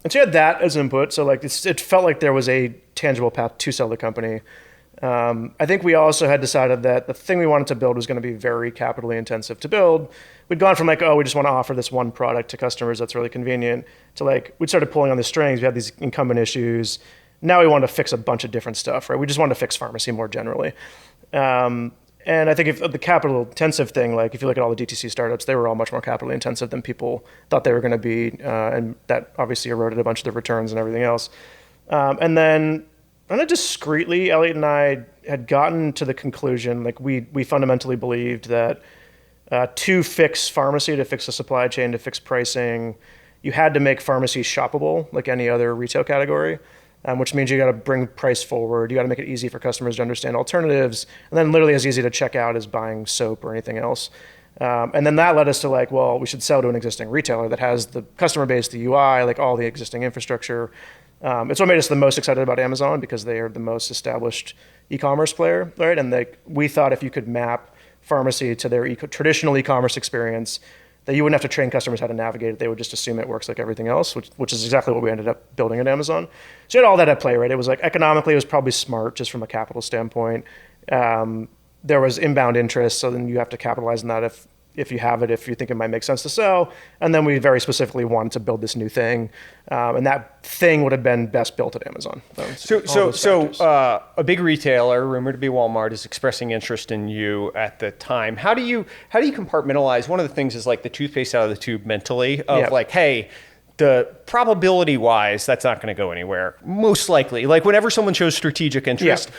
And so you had that as input. So like it felt like there was a tangible path to sell the company. I think we also had decided that the thing we wanted to build was going to be very capitally intensive to build. We'd gone from like, oh, we just want to offer this one product to customers that's really convenient, to like, we started pulling on the strings. We had these incumbent issues. Now we want to fix a bunch of different stuff, right? We just wanted to fix pharmacy more generally. And I think if the capital intensive thing, like if you look at all the DTC startups, they were all much more capital intensive than people thought they were going to be. And that obviously eroded a bunch of the returns and everything else. And then kind of discreetly, Elliot and I had gotten to the conclusion, like we fundamentally believed that to fix pharmacy, to fix the supply chain, to fix pricing, you had to make pharmacy shoppable like any other retail category, which means you got to bring price forward. You got to make it easy for customers to understand alternatives, and then literally as easy to check out as buying soap or anything else. And then that led us to like, well, we should sell to an existing retailer that has the customer base, the UI, like all the existing infrastructure. It's what made us the most excited about Amazon because they are the most established e-commerce player, right? And we thought if you could map pharmacy to their traditional e-commerce experience, that you wouldn't have to train customers how to navigate it. They would just assume it works like everything else, which is exactly what we ended up building at Amazon. So you had all that at play, right? It was like economically, it was probably smart just from a capital standpoint. There was inbound interest, so then you have to capitalize on that if you have it, if you think it might make sense to sell. And then we very specifically wanted to build this new thing. And that thing would have been best built at Amazon. So a big retailer, rumored to be Walmart, is expressing interest in you at the time. How do you compartmentalize? One of the things is like the toothpaste out of the tube mentally of like, hey, the probability wise, that's not going to go anywhere. Most likely, like whenever someone shows strategic interest,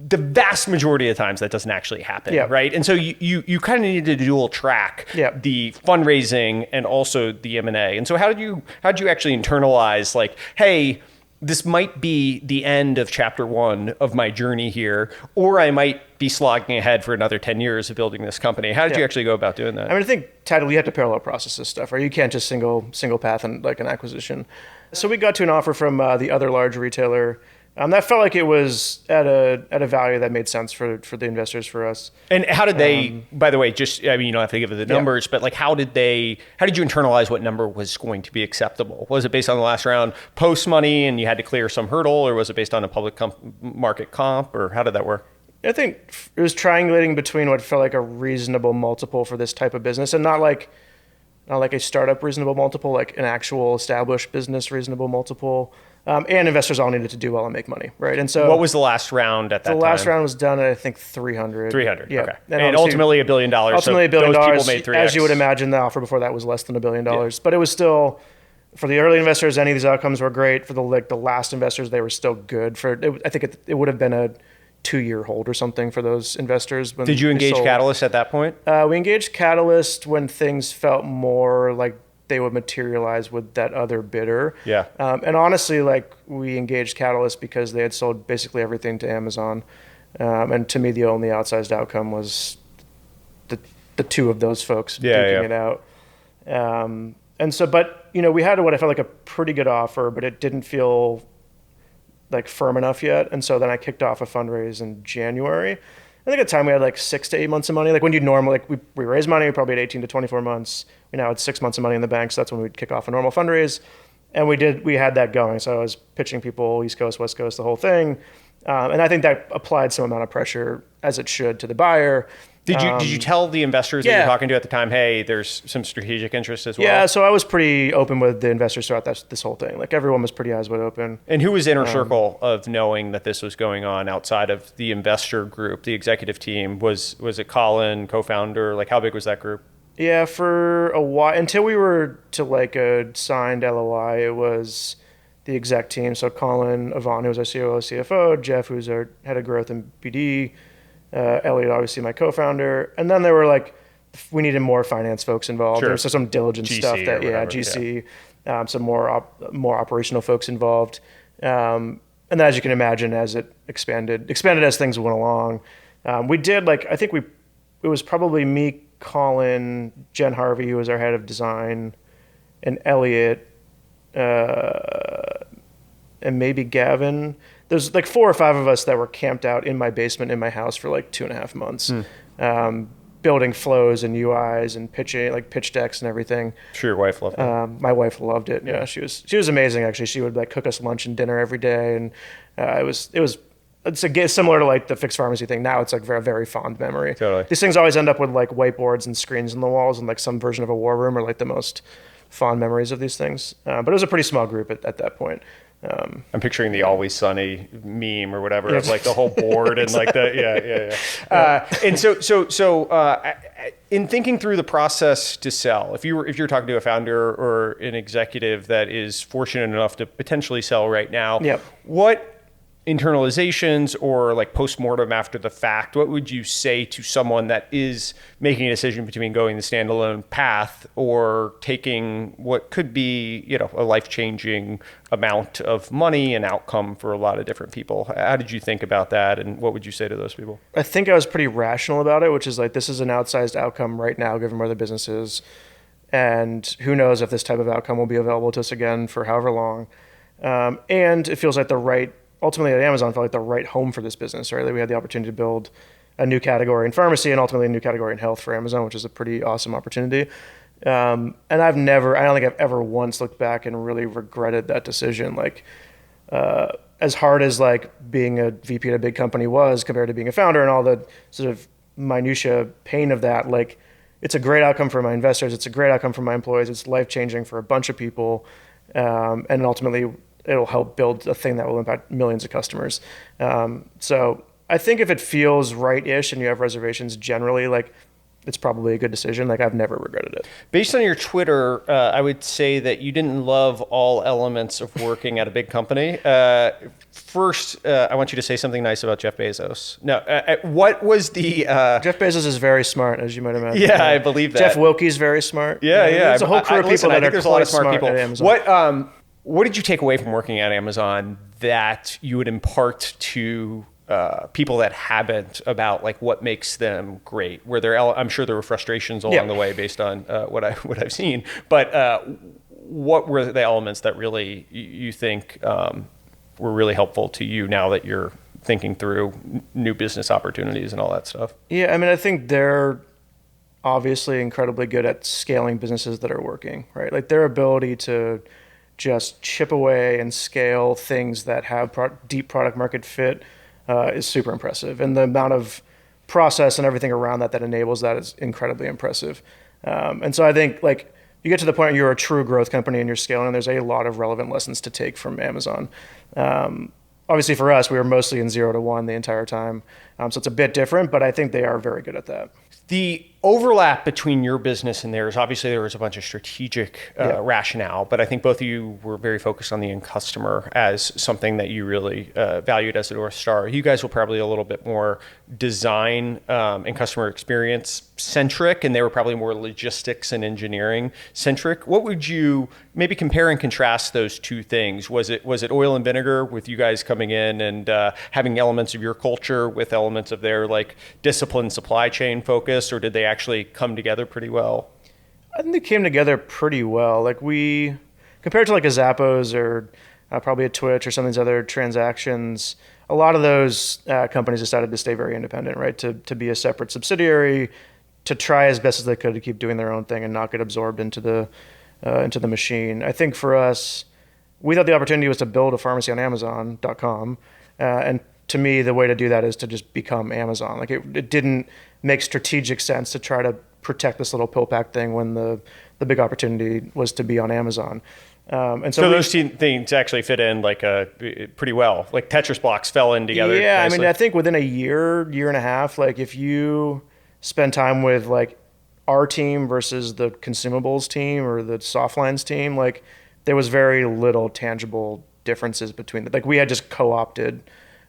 the vast majority of times that doesn't actually happen, right? And so you kind of need to dual track the fundraising and also the M&A. And so how did you actually internalize like, hey, this might be the end of chapter 1 of my journey here, or I might be slogging ahead for another 10 years of building this company. How did you actually go about doing that? I mean, I think tactically you have to parallel process this stuff, right? You can't just single path and like an acquisition. So we got to an offer from the other large retailer. That felt like it was at a value that made sense for the investors, for us. And how did they, by the way, just, I mean, you don't have to give it the numbers, but like how did you internalize what number was going to be acceptable? Was it based on the last round post money and you had to clear some hurdle, or was it based on a public market comp, or how did that work? I think it was triangulating between what felt like a reasonable multiple for this type of business, and not like a startup reasonable multiple, like an actual established business reasonable multiple. And investors all needed to do well and make money, right? And so, what was the last round at that time? The last round was done at I think 300. 300, yeah. Okay. And ultimately $1 billion. Ultimately $1 billion. Those people made 3x. As you would imagine, the offer before that was less than $1 billion. But it was still, for the early investors, any of these outcomes were great. For the last investors, they were still good. I think it would have been a 2-year hold or something for those investors. Did you engage Catalyst at that point? We engaged Catalyst when things felt more like they would materialize with that other bidder. Yeah. And honestly, like we engaged Catalyst because they had sold basically everything to Amazon. And to me, the only outsized outcome was the two of those folks duking it out. And so, but we had what I felt like a pretty good offer, but it didn't feel like firm enough yet. And so then I kicked off a fundraise in January. I think at the time we had like 6 to 8 months of money. Like when you'd normally, like we raised money, we probably had 18 to 24 months. We now had 6 months of money in the bank. So that's when we'd kick off a normal fundraise. And we had that going. So I was pitching people East Coast, West Coast, the whole thing. And I think that applied some amount of pressure, as it should, to the buyer. Did you tell the investors that you're talking to at the time, hey, there's some strategic interest as well? Yeah, so I was pretty open with the investors throughout this whole thing. Like everyone was pretty eyes wide open. And who was inner circle of knowing that this was going on outside of the investor group, the executive team? Was it Colin, co-founder? Like how big was that group? Yeah, for a while, until we were to like a signed LOI, it was the exec team. So Colin, Auron, who was our COO, CFO, Jeff, who's our head of growth and BD, Elliot, obviously my co-founder, and then there were like we needed more finance folks involved. There was some diligence GC stuff that GC, some more operational folks involved, and then as you can imagine, as it expanded as things went along, we did like I think it was probably me, Colin, Jen Harvey, who was our head of design, and Elliot, and maybe Gavin. There's like 4 or 5 of us that were camped out in my basement in my house for like 2.5 months, building flows and UIs and pitching, like pitch decks and everything. Sure, your wife loved it. My wife loved it. Yeah, she was amazing actually. She would like cook us lunch and dinner every day, and it's similar to like the fixed pharmacy thing. Now it's like very, very fond memory. Totally. These things always end up with like whiteboards and screens on the walls, and like some version of a war room are like the most fond memories of these things. But it was a pretty small group at that point. I'm picturing the Always Sunny meme or whatever of like the whole board and like the and so in thinking through the process to sell, if you're talking to a founder or an executive that is fortunate enough to potentially sell right now, what internalizations or like postmortem after the fact, what would you say to someone that is making a decision between going the standalone path or taking what could be, a life-changing amount of money and outcome for a lot of different people? How did you think about that, and what would you say to those people? I think I was pretty rational about it, which is like, this is an outsized outcome right now, given where the business is. And who knows if this type of outcome will be available to us again for however long. And it feels like ultimately at Amazon, felt like the right home for this business, right? Like we had the opportunity to build a new category in pharmacy and ultimately a new category in health for Amazon, which is a pretty awesome opportunity. And I don't think I've ever once looked back and really regretted that decision. Like, as hard as like being a VP at a big company was compared to being a founder and all the sort of minutia pain of that, like it's a great outcome for my investors. It's a great outcome for my employees. It's life-changing for a bunch of people. And ultimately it'll help build a thing that will impact millions of customers. So I think if it feels right-ish and you have reservations generally, like it's probably a good decision. Like I've never regretted it. Based on your Twitter, I would say that you didn't love all elements of working at a big company. First, I want you to say something nice about Jeff Bezos. No, what was the... Jeff Bezos is very smart, as you might imagine. Yeah, I believe that. Jeff Wilke's very smart. Yeah. There's a whole crew of people that are there's a lot of smart people at Amazon. What did you take away from working at Amazon that you would impart to people that haven't about like what makes them great? I'm sure there were frustrations along the way based on what I've seen, but what were the elements that really you think were really helpful to you now that you're thinking through new business opportunities and all that stuff? Yeah, I mean, I think they're obviously incredibly good at scaling businesses that are working, right? Like their ability to just chip away and scale things that have deep product market fit is super impressive. And the amount of process and everything around that enables that is incredibly impressive. And so I think like you get to the point where you're a true growth company and you're scaling, and there's a lot of relevant lessons to take from Amazon. Obviously for us, we were mostly in 0 to 1 the entire time. So it's a bit different, but I think they are very good at that. The overlap between your business and theirs, obviously there was a bunch of strategic rationale, but I think both of you were very focused on the end customer as something that you really valued as a North Star. You guys were probably a little bit more design and customer experience centric, and they were probably more logistics and engineering centric. What would you maybe compare and contrast those two things? Was it oil and vinegar with you guys coming in and having elements of your culture with elements of their like disciplined supply chain focus, or did they actually come together pretty well? I think they came together pretty well. Like we, compared to like a Zappos or probably a Twitch or some of these other transactions, a lot of those companies decided to stay very independent, right? To be a separate subsidiary, to try as best as they could to keep doing their own thing and not get absorbed into the machine. I think for us, we thought the opportunity was to build a pharmacy on Amazon.com. And to me, the way to do that is to just become Amazon. Like it didn't make strategic sense to try to protect this little Pillpack thing when the big opportunity was to be on Amazon. And so those two things actually fit in like pretty well. Like Tetris blocks fell in together. Yeah, nicely. I mean, I think within a year and a half, like if you spend time with like our team versus the consumables team or the softlines team, like there was very little tangible differences between them. Like we had just co-opted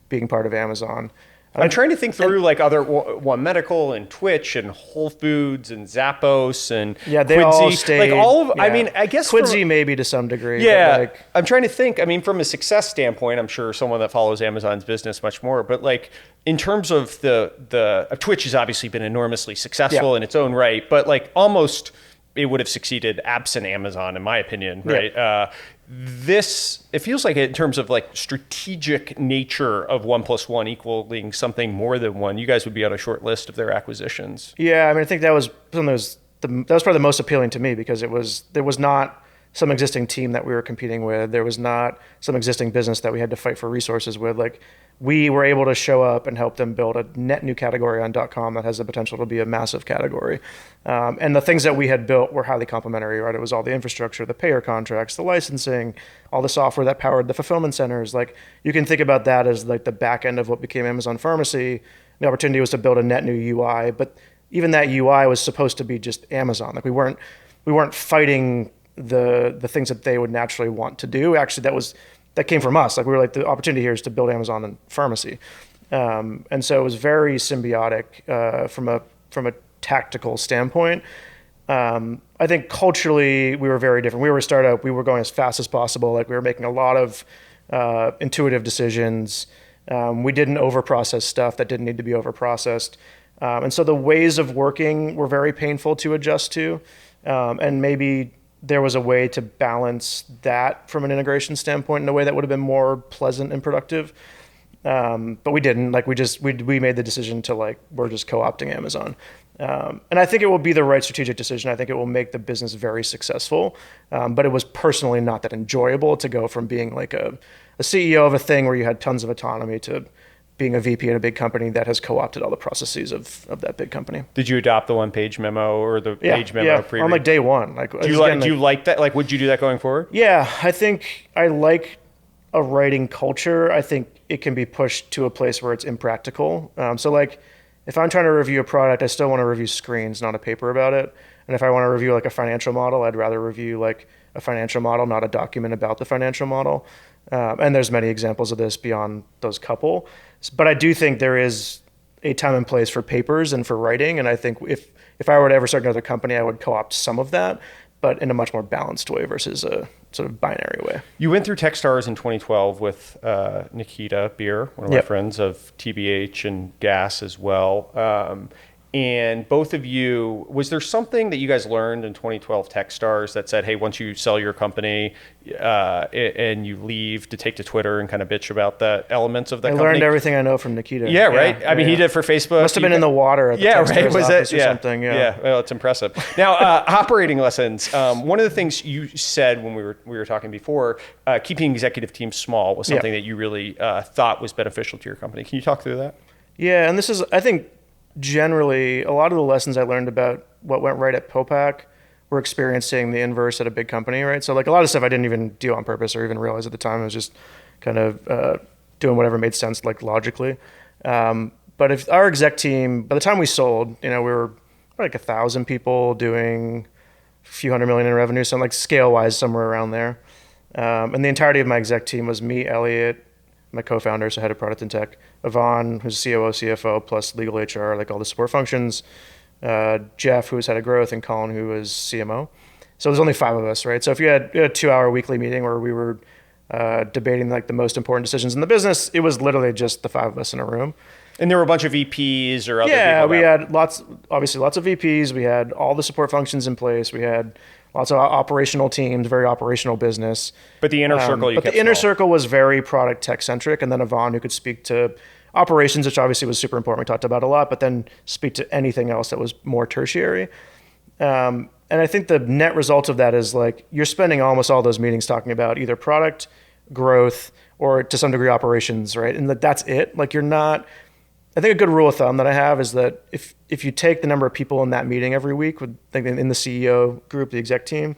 being part of Amazon. I'm trying to think through like other One Medical and Twitch and Whole Foods and Zappos and yeah, they Quidsi. all stayed. Like all of, yeah. I mean, I guess Quidsi maybe to some degree. Yeah, but like, I'm trying to think. I mean, from a success standpoint, I'm sure someone that follows Amazon's business much more. But like in terms of the Twitch has obviously been enormously successful in its own right, but like almost it would have succeeded absent Amazon, in my opinion, right? Yeah. It feels like in terms of like strategic nature of 1 + 1 equaling something more than one, you guys would be on a short list of their acquisitions. Yeah, I mean, I think that was probably the most appealing to me because there was not some existing team that we were competing with. There was not some existing business that we had to fight for resources with. Like we were able to show up and help them build a net new category on .com that has the potential to be a massive category. And the things that we had built were highly complementary, right? It was all the infrastructure, the payer contracts, the licensing, all the software that powered the fulfillment centers. Like you can think about that as like the back end of what became Amazon Pharmacy. The opportunity was to build a net new UI, but even that UI was supposed to be just Amazon. Like we weren't fighting the things that they would naturally want to do. Actually, that was that came from us. Like we were like, the opportunity here is to build Amazon and pharmacy. And so it was very symbiotic from a tactical standpoint. I think culturally we were very different. We were a startup. We were going as fast as possible. Like we were making a lot of intuitive decisions. We didn't overprocess stuff that didn't need to be overprocessed. And so the ways of working were very painful to adjust to. And maybe there was a way to balance that from an integration standpoint in a way that would have been more pleasant and productive. But we didn't. Like we made the decision to like, we're just co-opting Amazon. And I think it will be the right strategic decision. I think it will make the business very successful. But it was personally not that enjoyable to go from being like a CEO of a thing where you had tons of autonomy to being a VP at a big company that has co-opted all the processes of that big company. Did you adopt the one-page memo or the page memo on like day one? Like, do you like that? Like, would you do that going forward? Yeah, I think I like a writing culture. I think it can be pushed to a place where it's impractical. So like, if I'm trying to review a product, I still want to review screens, not a paper about it. And if I want to review like a financial model, I'd rather review like a financial model, not a document about the financial model. And there's many examples of this beyond those couple. But I do think there is a time and place for papers and for writing. And I think if I were to ever start another company, I would co-opt some of that, but in a much more balanced way versus a sort of binary way. You went through Techstars in 2012 with Nikita Beer, one of my friends of TBH and Gas as well. And both of you, was there something that you guys learned in 2012 Techstars that said, hey, once you sell your company and you leave to take to Twitter and kind of bitch about the elements of that company? I learned everything I know from Nikita. Yeah, right? I mean, he did for Facebook. Must have been in the water at the Techstars office or something. Yeah, well, it's impressive. Now, operating lessons. One of the things you said when we were talking before, keeping executive teams small was something that you really thought was beneficial to your company. Can you talk through that? Yeah, and this is, I think, generally, a lot of the lessons I learned about what went right at Pillpack were experiencing the inverse at a big company, right? So like a lot of stuff I didn't even do on purpose or even realize at the time. I was just kind of doing whatever made sense, like logically. But if our exec team, by the time we sold, we were like 1,000 people doing a few $100 million in revenue, so like scale-wise somewhere around there. And the entirety of my exec team was me, Elliot, my co-founder, so head of product and tech, Auron, who's COO, CFO, plus legal HR, like all the support functions, Jeff, who was head of growth, and Colin, who was CMO. So there's only 5 of us, right? So if you had a 2-hour weekly meeting where we were debating like the most important decisions in the business, it was literally just the 5 of us in a room. And there were a bunch of VPs or other people? Yeah, we had lots of VPs. We had all the support functions in place. We had lots of operational teams, very operational business. But the inner circle the inner circle was very product tech centric. And then Auron, who could speak to operations, which obviously was super important. We talked about a lot, but then speak to anything else that was more tertiary. And I think the net result of that is like you're spending almost all those meetings talking about either product, growth, or to some degree operations, right? And that's it. Like you're not. I think a good rule of thumb that I have is that if you take the number of people in that meeting every week, in the CEO group, the exec team,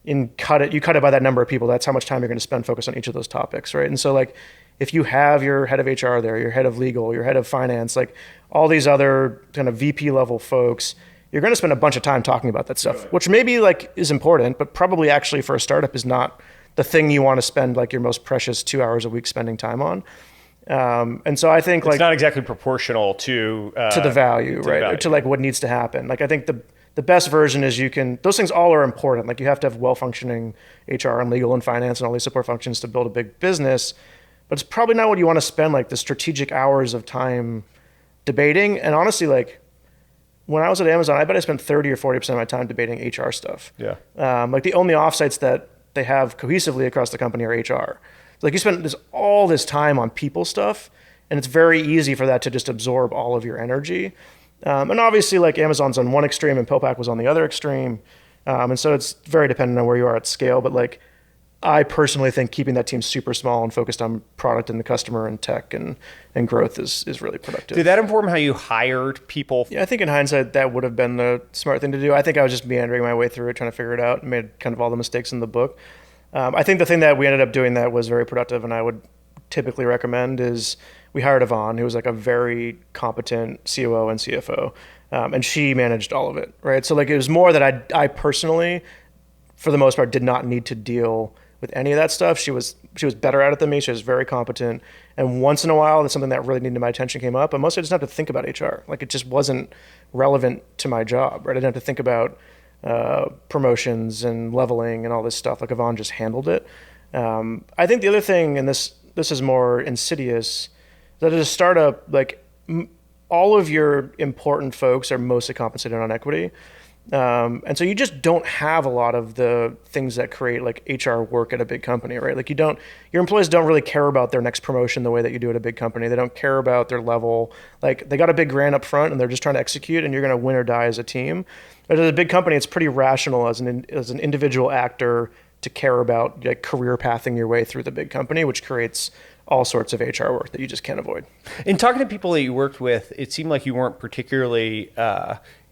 you cut it by that number of people. That's how much time you're going to spend focused on each of those topics, right? And so like if you have your head of HR there, your head of legal, your head of finance, like all these other kind of VP level folks, you're going to spend a bunch of time talking about that stuff, which maybe like is important, but probably actually for a startup is not the thing you want to spend like your most precious 2 hours a week spending time on. And so I think it's not exactly proportional to the value, right? To like what needs to happen. Like I think the best version is those things all are important. Like you have to have well-functioning HR and legal and finance and all these support functions to build a big business, but it's probably not what you want to spend like the strategic hours of time debating. And honestly, like when I was at Amazon, I bet I spent 30 or 40% of my time debating HR stuff. Yeah. Like the only offsites that they have cohesively across the company are HR. Like you spend all this time on people stuff, and it's very easy for that to just absorb all of your energy. And obviously, like Amazon's on one extreme and Pillpack was on the other extreme, and so it's very dependent on where you are at scale. But like, I personally think keeping that team super small and focused on product and the customer and tech and growth is really productive. Did that inform how you hired people? Yeah, I think in hindsight that would have been the smart thing to do. I think I was just meandering my way through it, trying to figure it out, and made kind of all the mistakes in the book. I think the thing that we ended up doing that was very productive and I would typically recommend is we hired Auron, who was like a very competent COO and CFO, and she managed all of it, right? So like it was more that I personally, for the most part, did not need to deal with any of that stuff. She was was better at it than me. She was very competent. And once in a while, something that really needed my attention came up. But mostly I just didn't have to think about HR. Like, it just wasn't relevant to my job, right? I didn't have to think about promotions and leveling and all this stuff. Like, Yvonne just handled it. I think the other thing, and this is more insidious, that at a startup, like, all of your important folks are mostly compensated on equity. And so you just don't have a lot of the things that create like HR work at a big company, right? Like, your employees don't really care about their next promotion the way that you do at a big company. They don't care about their level. Like, they got a big grant up front and they're just trying to execute, and you're going to win or die as a team. But at a big company, it's pretty rational as an individual actor to care about like career pathing your way through the big company, which creates all sorts of HR work that you just can't avoid. In talking to people that you worked with, it seemed like you weren't particularly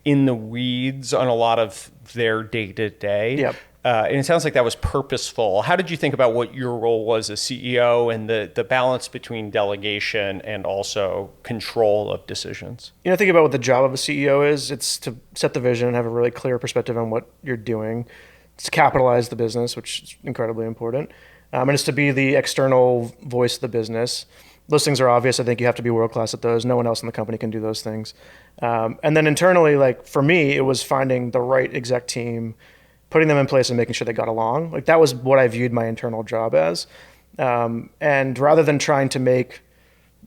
in the weeds on a lot of their day-to-day. Yep. And it sounds like that was purposeful. How did you think about what your role was as CEO and the balance between delegation and also control of decisions? Think about what the job of a CEO is. It's to set the vision and have a really clear perspective on what you're doing. It's to capitalize the business, which is incredibly important. And it's to be the external voice of the business. Those things are obvious. I think you have to be world-class at those. No one else in the company can do those things. And then internally, like, for me, it was finding the right exec team, putting them in place and making sure they got along. Like, that was what I viewed my internal job as. And rather than trying to make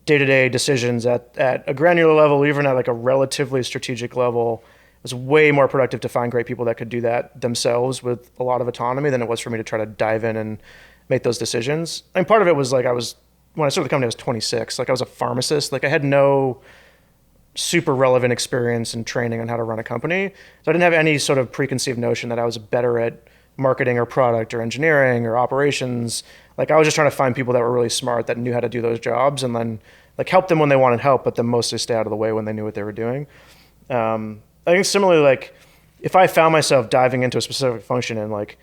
day-to-day decisions at a granular level, even at like a relatively strategic level, it was way more productive to find great people that could do that themselves with a lot of autonomy than it was for me to try to dive in and make those decisions. And part of it was like, when I started the company, I was 26. Like, I was a pharmacist. Like, I had no super relevant experience and training on how to run a company. So I didn't have any sort of preconceived notion that I was better at marketing or product or engineering or operations. Like, I was just trying to find people that were really smart, that knew how to do those jobs, and then like help them when they wanted help, but then mostly stay out of the way when they knew what they were doing. I think similarly, like, if I found myself diving into a specific function and like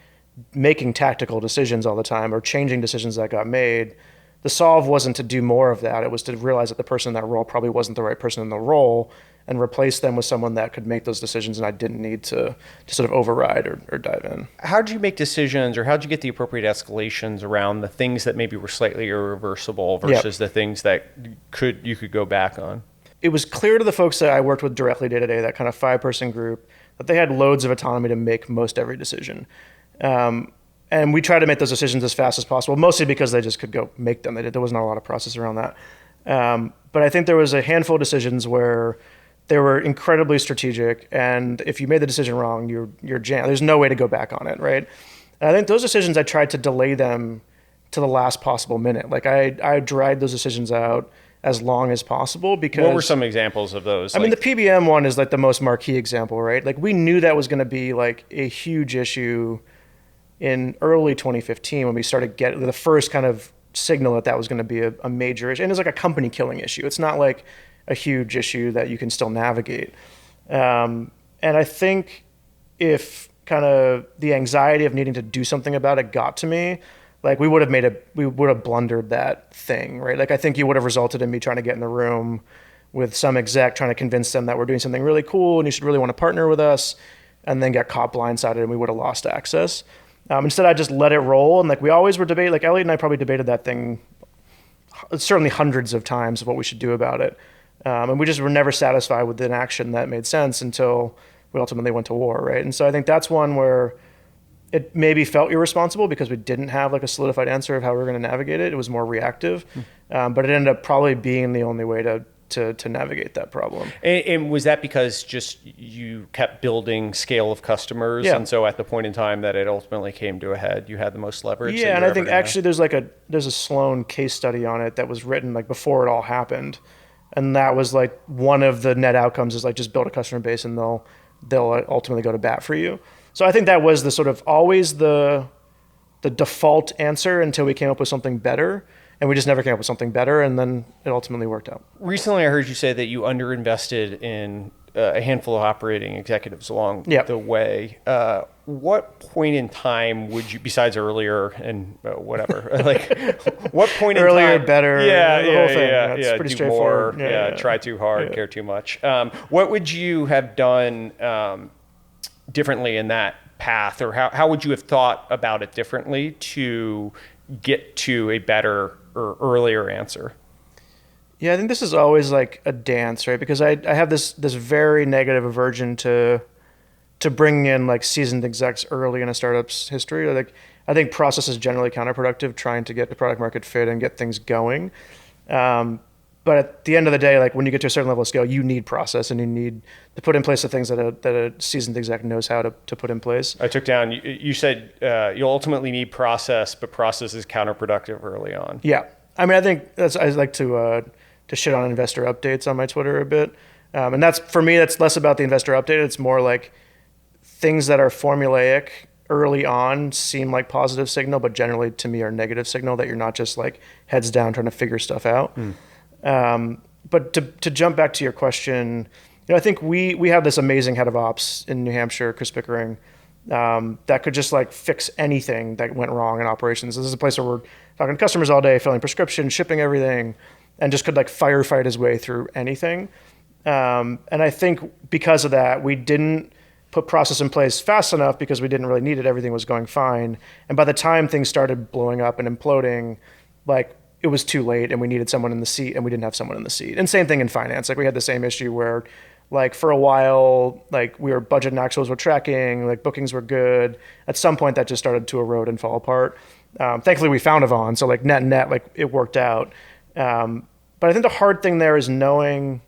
making tactical decisions all the time or changing decisions that got made, the solve wasn't to do more of that. It was to realize that the person in that role probably wasn't the right person in the role, and replace them with someone that could make those decisions, and I didn't need to sort of override or dive in. How did you make decisions, or how did you get the appropriate escalations around the things that maybe were slightly irreversible versus the things that you could go back on? It was clear to the folks that I worked with directly day to day, that kind of 5-person group, that they had loads of autonomy to make most every decision. And we tried to make those decisions as fast as possible, mostly because they just could go make them. There was not a lot of process around that. But I think there was a handful of decisions where they were incredibly strategic, and if you made the decision wrong, you're jammed. There's no way to go back on it, right? And I think those decisions, I tried to delay them to the last possible minute. Like, I dried those decisions out as long as possible, because... What were some examples of those? I mean, the PBM one is like the most marquee example, right? Like, we knew that was going to be like a huge issue in early 2015 when we started getting the first kind of signal that was going to be a major issue. And it's like a company killing issue. It's not like a huge issue that you can still navigate. And I think if kind of the anxiety of needing to do something about it got to me, like, we would have blundered that thing, right? Like, I think you would have resulted in me trying to get in the room with some exec, trying to convince them that we're doing something really cool and you should really want to partner with us, and then get caught blindsided and we would have lost access. Instead, I just let it roll. And like, we always were debating, like, Elliot and I probably debated that thing certainly hundreds of times of what we should do about it. And we just were never satisfied with an action that made sense until we ultimately went to war, right? And so I think that's one where it maybe felt irresponsible because we didn't have like a solidified answer of how we were going to navigate it. It was more reactive, but it ended up probably being the only way to navigate that problem. And was that because just you kept building scale of customers, and so at the point in time that it ultimately came to a head, you had the most leverage? Yeah, and I think actually there's a Sloan case study on it that was written like before it all happened, and that was like one of the net outcomes is like just build a customer base and they'll ultimately go to bat for you. So I think that was the sort of always the default answer until we came up with something better. And we just never came up with something better, and then it ultimately worked out. Recently, I heard you say that you underinvested in a handful of operating executives along the way. What point in time would you, besides earlier and whatever, like what point in earlier, time? better, the whole thing. It's pretty do straightforward. More, try too hard, care too much. What would you have done differently in that path, or how would you have thought about it differently to get to a better or earlier answer? Yeah, I think this is always like a dance, right? Because I have this very negative aversion to bringing in like seasoned execs early in a startup's history. Like, I think process is generally counterproductive, trying to get the product market fit and get things going. But at the end of the day, like when you get to a certain level of scale, you need process and you need to put in place the things that a seasoned exec knows how to put in place. I took down, you said you'll ultimately need process, but process is counterproductive early on. Yeah. I mean, I think I like to shit on investor updates on my Twitter a bit. And that's, for me, that's less about the investor update. It's more like things that are formulaic early on seem like positive signal, but generally to me are negative signal, that you're not just like heads down trying to figure stuff out. But to jump back to your question, I think we have this amazing head of ops in New Hampshire, Chris Pickering, that could just like fix anything that went wrong in operations. This is a place where we're talking to customers all day, filling prescriptions, shipping everything, and just could like firefight his way through anything. And I think because of that, we didn't put process in place fast enough because we didn't really need it. Everything was going fine. And by the time things started blowing up and imploding, like it was too late and we needed someone in the seat and we didn't have someone in the seat. And same thing in finance. Like we had the same issue where like for a while, like we were budget and actuals were tracking, like bookings were good. At some point that just started to erode and fall apart. Thankfully we found Auron. So like net, like it worked out. But I think the hard thing there is knowing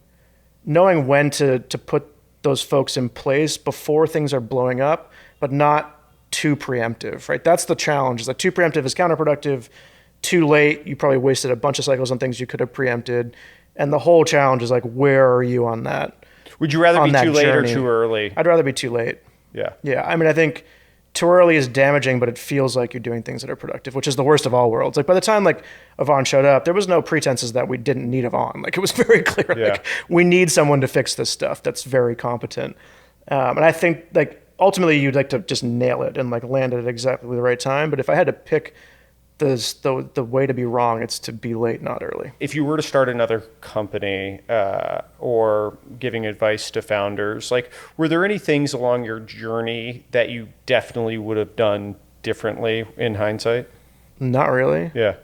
when to put those folks in place before things are blowing up, but not too preemptive, right? That's the challenge. Is that too preemptive is counterproductive. Too late, you probably wasted a bunch of cycles on things you could have preempted. And the whole challenge is like, where are you on that? Would you rather be too late or too early? I'd rather be too late. Yeah. Yeah. I mean, I think too early is damaging, but it feels like you're doing things that are productive, which is the worst of all worlds. Like by the time like Auron showed up, there was no pretenses that we didn't need Auron. Like it was very clear, like we need someone to fix this stuff that's very competent. And I think like ultimately you'd like to just nail it and like land it at exactly the right time. But if I had to pick the way to be wrong, it's to be late, not early. If you were to start another company or giving advice to founders, like were there any things along your journey that you definitely would have done differently in hindsight? Not really. Yeah.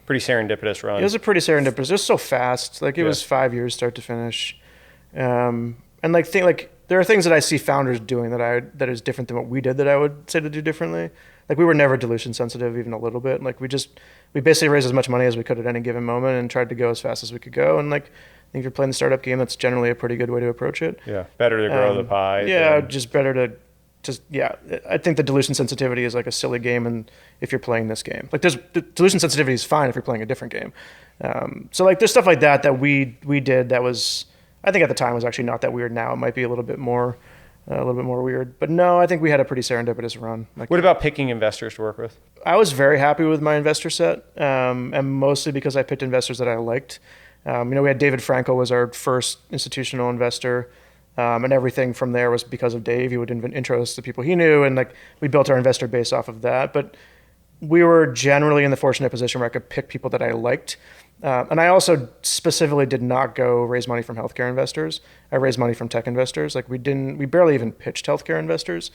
Pretty serendipitous run. It was a pretty serendipitous. It was so fast. Like it was 5 years start to finish. And like there are things that I see founders doing that is different than what we did that I would say to do differently. Like we were never dilution sensitive, even a little bit. Like we basically raised as much money as we could at any given moment and tried to go as fast as we could go. And like, I think if you're playing the startup game, that's generally a pretty good way to approach it. Yeah. Better to grow the pie. Yeah. Just better to I think the dilution sensitivity is like a silly game. And if you're playing this game, like the dilution sensitivity is fine if you're playing a different game. So like there's stuff like that we did that was, I think at the time was actually not that weird. Now it might be a little bit more weird, but no, I think we had a pretty serendipitous run. Like, what about picking investors to work with? I was very happy with my investor set, and mostly because I picked investors that I liked. We had David Frankel was our first institutional investor, and everything from there was because of Dave. He would intro us to people he knew, and like we built our investor base off of that. But we were generally in the fortunate position where I could pick people that I liked. And I also specifically did not go raise money from healthcare investors. I raised money from tech investors. Like we barely even pitched healthcare investors.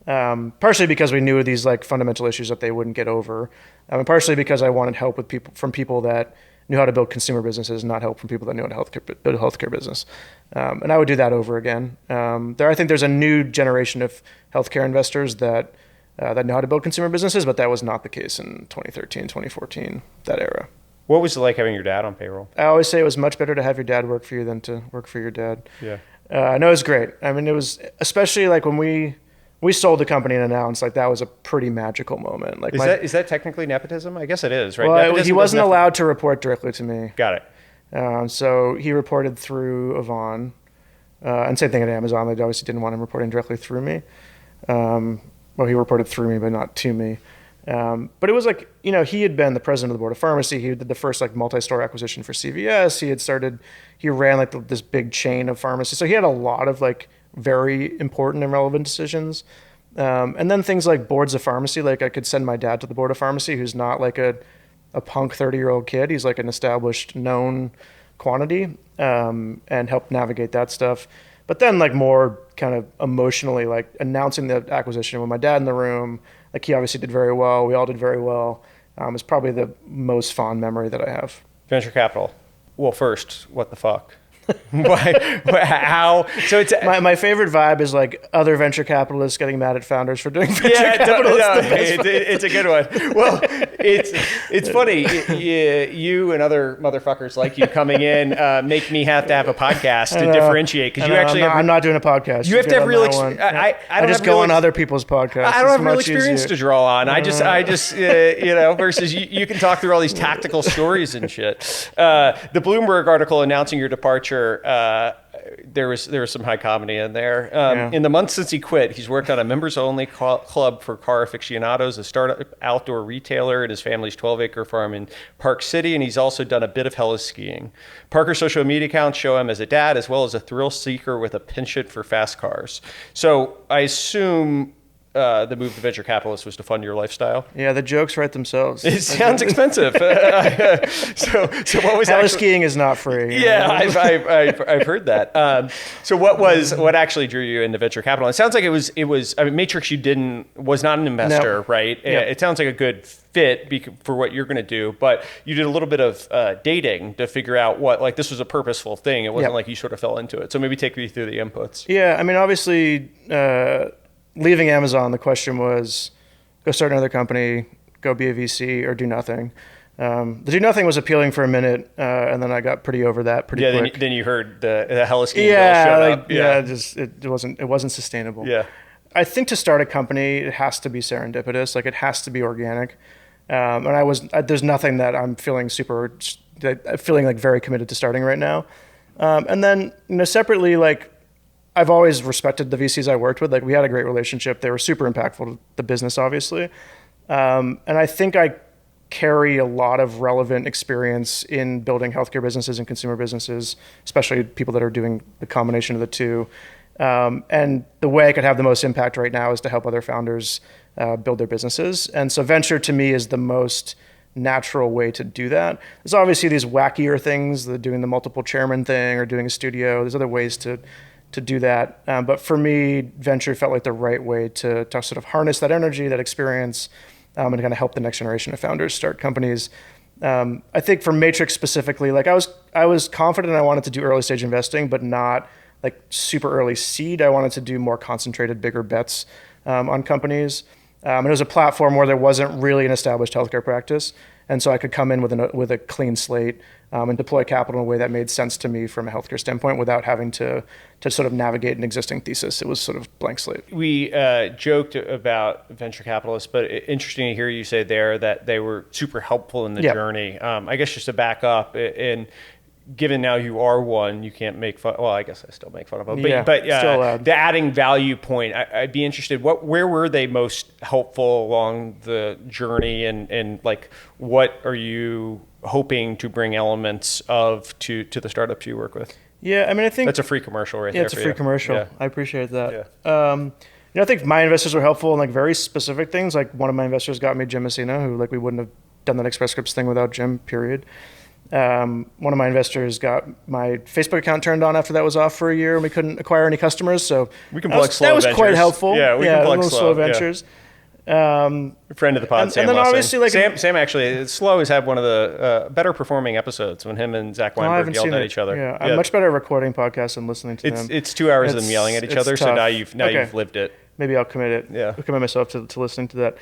Partially because we knew these like fundamental issues that they wouldn't get over. And partially because I wanted help from people that knew how to build consumer businesses, not help from people that knew how to build a healthcare business. And I would do that over again. I think there's a new generation of healthcare investors that know how to build consumer businesses, but that was not the case in 2013, 2014, that era. What was it like having your dad on payroll? I always say it was much better to have your dad work for you than to work for your dad. Yeah. No, it was great. I mean, it was, especially like when we sold the company and announced, like that was a pretty magical moment. Like is that technically nepotism? I guess it is, right? Well, he wasn't allowed to report directly to me. Got it. So he reported through Auron, and same thing at Amazon. They obviously didn't want him reporting directly through me. Well, he reported through me, but not to me. But it was like, he had been the president of the board of pharmacy. He did the first like multi-store acquisition for CVS. He ran like this big chain of pharmacies. So he had a lot of like very important and relevant decisions. And then things like boards of pharmacy, like I could send my dad to the board of pharmacy, who's not like a punk 30-year-old kid. He's like an established known quantity, and help navigate that stuff. But then like more kind of emotionally, like announcing the acquisition with my dad in the room, like he obviously did very well. We all did very well. Is probably the most fond memory that I have. Venture capital. Well, first, what the fuck? Why? How? So it's my favorite vibe is like other venture capitalists getting mad at founders for doing venture capital. It's a good one. Well, it's funny. You and other motherfuckers like you coming in make me have to have a podcast to differentiate because you actually. I'm not doing a podcast. You have to have real. I just go on other people's podcasts. I don't have real experience to draw on. I just versus you can talk through all these tactical stories and shit. The Bloomberg article announcing your departure. There was some high comedy in there. In the months since he quit, he's worked on a members-only club for car aficionados, a startup outdoor retailer, and his family's 12-acre farm in Park City, and he's also done a bit of heli skiing. Parker's social media accounts show him as a dad, as well as a thrill seeker with a penchant for fast cars. So I assume the move to venture capitalist was to fund your lifestyle. Yeah, the jokes write themselves. It sounds expensive. So what was heli skiing is not free. Yeah, I've heard that. So what actually drew you into venture capital? It sounds like it was. I mean, Matrix, was not an investor, no. right? Yep. It sounds like a good fit for what you're going to do, but you did a little bit of dating to figure out what this was a purposeful thing. It wasn't like you sort of fell into it. So maybe take me through the inputs. Yeah, I mean, obviously. Leaving Amazon, the question was, go start another company, go be a VC, or do nothing. The do nothing was appealing for a minute, and then I got pretty over that pretty quick. Then you heard the heli skiing bill showed up. Just it wasn't sustainable. Yeah, I think to start a company, it has to be serendipitous. Like it has to be organic. And there's nothing that I'm feeling like very committed to starting right now. And then separately, like. I've always respected the VCs I worked with. Like we had a great relationship. They were super impactful to the business, obviously. And I think I carry a lot of relevant experience in building healthcare businesses and consumer businesses, especially people that are doing the combination of the two. And the way I could have the most impact right now is to help other founders build their businesses. And so venture to me is the most natural way to do that. There's obviously these wackier things, doing the multiple chairman thing or doing a studio. There's other ways to do that. But for me, venture felt like the right way to sort of harness that energy, that experience, and kind of help the next generation of founders start companies. I think for Matrix specifically, like I was confident I wanted to do early stage investing, but not like super early seed. I wanted to do more concentrated, bigger bets on companies. And it was a platform where there wasn't really an established healthcare practice. And so I could come in with a clean slate and deploy capital in a way that made sense to me from a healthcare standpoint without having to sort of navigate an existing thesis. It was sort of blank slate. We joked about venture capitalists, but interesting to hear you say there that they were super helpful in the journey. I guess just to back up, and given now you are one, you can't make fun. Well, I guess I still make fun of them. But the adding value point, I'd be interested. Where were they most helpful along the journey, and like what are you hoping to bring elements of to the startups you work with? Yeah, I mean, I think that's a free commercial right there. Yeah, it's a free commercial. Yeah. I appreciate that. Yeah. I think my investors were helpful in like very specific things. Like one of my investors got me Jim Messina, who like we wouldn't have done that Express Scripts thing without Jim. Period. One of my investors got my Facebook account turned on after that was off for a year and we couldn't acquire any customers. So we can plug that was quite helpful. Yeah, we can plug slow ventures. Friend of the pod, Sam. And then obviously, like Sam actually, Slow has had one of the better performing episodes when him and Zach Weinberg yelled at each other. Yeah, I'm much better at recording podcasts than listening to them. It's 2 hours of them yelling at each other. Tough. So now you've lived it. Maybe I'll commit it. Yeah, I'll commit myself to listening to that.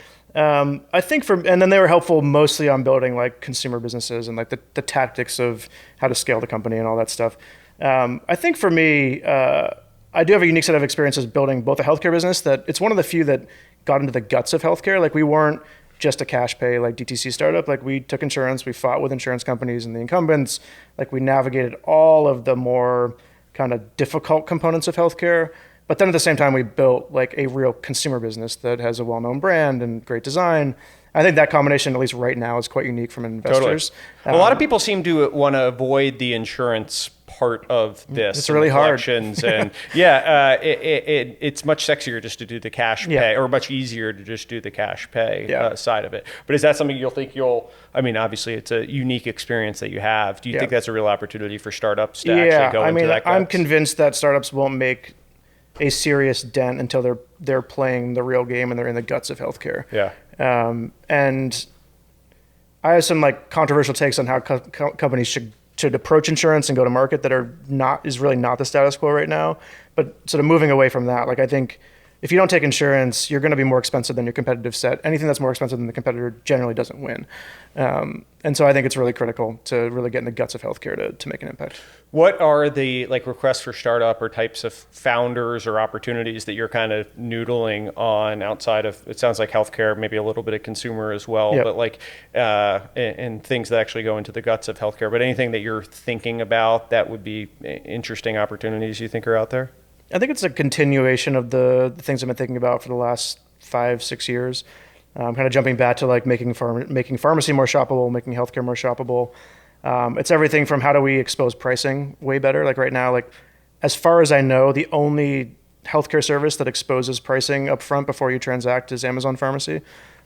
I think and then they were helpful mostly on building like consumer businesses and like the tactics of how to scale the company and all that stuff. I think for me, I do have a unique set of experiences building both a healthcare business that it's one of the few that got into the guts of healthcare. Like we weren't just a cash pay like DTC startup. Like we took insurance, we fought with insurance companies and the incumbents. Like we navigated all of the more kind of difficult components of healthcare. But then at the same time, we built like a real consumer business that has a well-known brand and great design. I think that combination, at least right now, is quite unique from investors. Totally. A lot of people seem to want to avoid the insurance part of this. It's really hard. And it's much sexier just to do the cash pay, or much easier to just do the cash pay side of it. But is that something I mean, obviously it's a unique experience that you have. Do you think that's a real opportunity for startups to actually go into that? I'm convinced that startups won't make a serious dent until they're playing the real game and they're in the guts of healthcare. Yeah. And I have some like controversial takes on how companies should approach insurance and go to market that is really not the status quo right now. But sort of moving away from that, like I think if you don't take insurance, you're going to be more expensive than your competitive set. Anything that's more expensive than the competitor generally doesn't win. And so I think it's really critical to really get in the guts of healthcare to make an impact. What are the like requests for startup or types of founders or opportunities that you're kind of noodling on outside of, it sounds like healthcare, maybe a little bit of consumer as well, but like, and things that actually go into the guts of healthcare, but anything that you're thinking about that would be interesting opportunities you think are out there? I think it's a continuation of the things I've been thinking about for the last 5-6 years. Kind of jumping back to like making pharmacy more shoppable, making healthcare more shoppable. It's everything from how do we expose pricing way better. Like right now, like as far as I know, the only healthcare service that exposes pricing up front before you transact is Amazon Pharmacy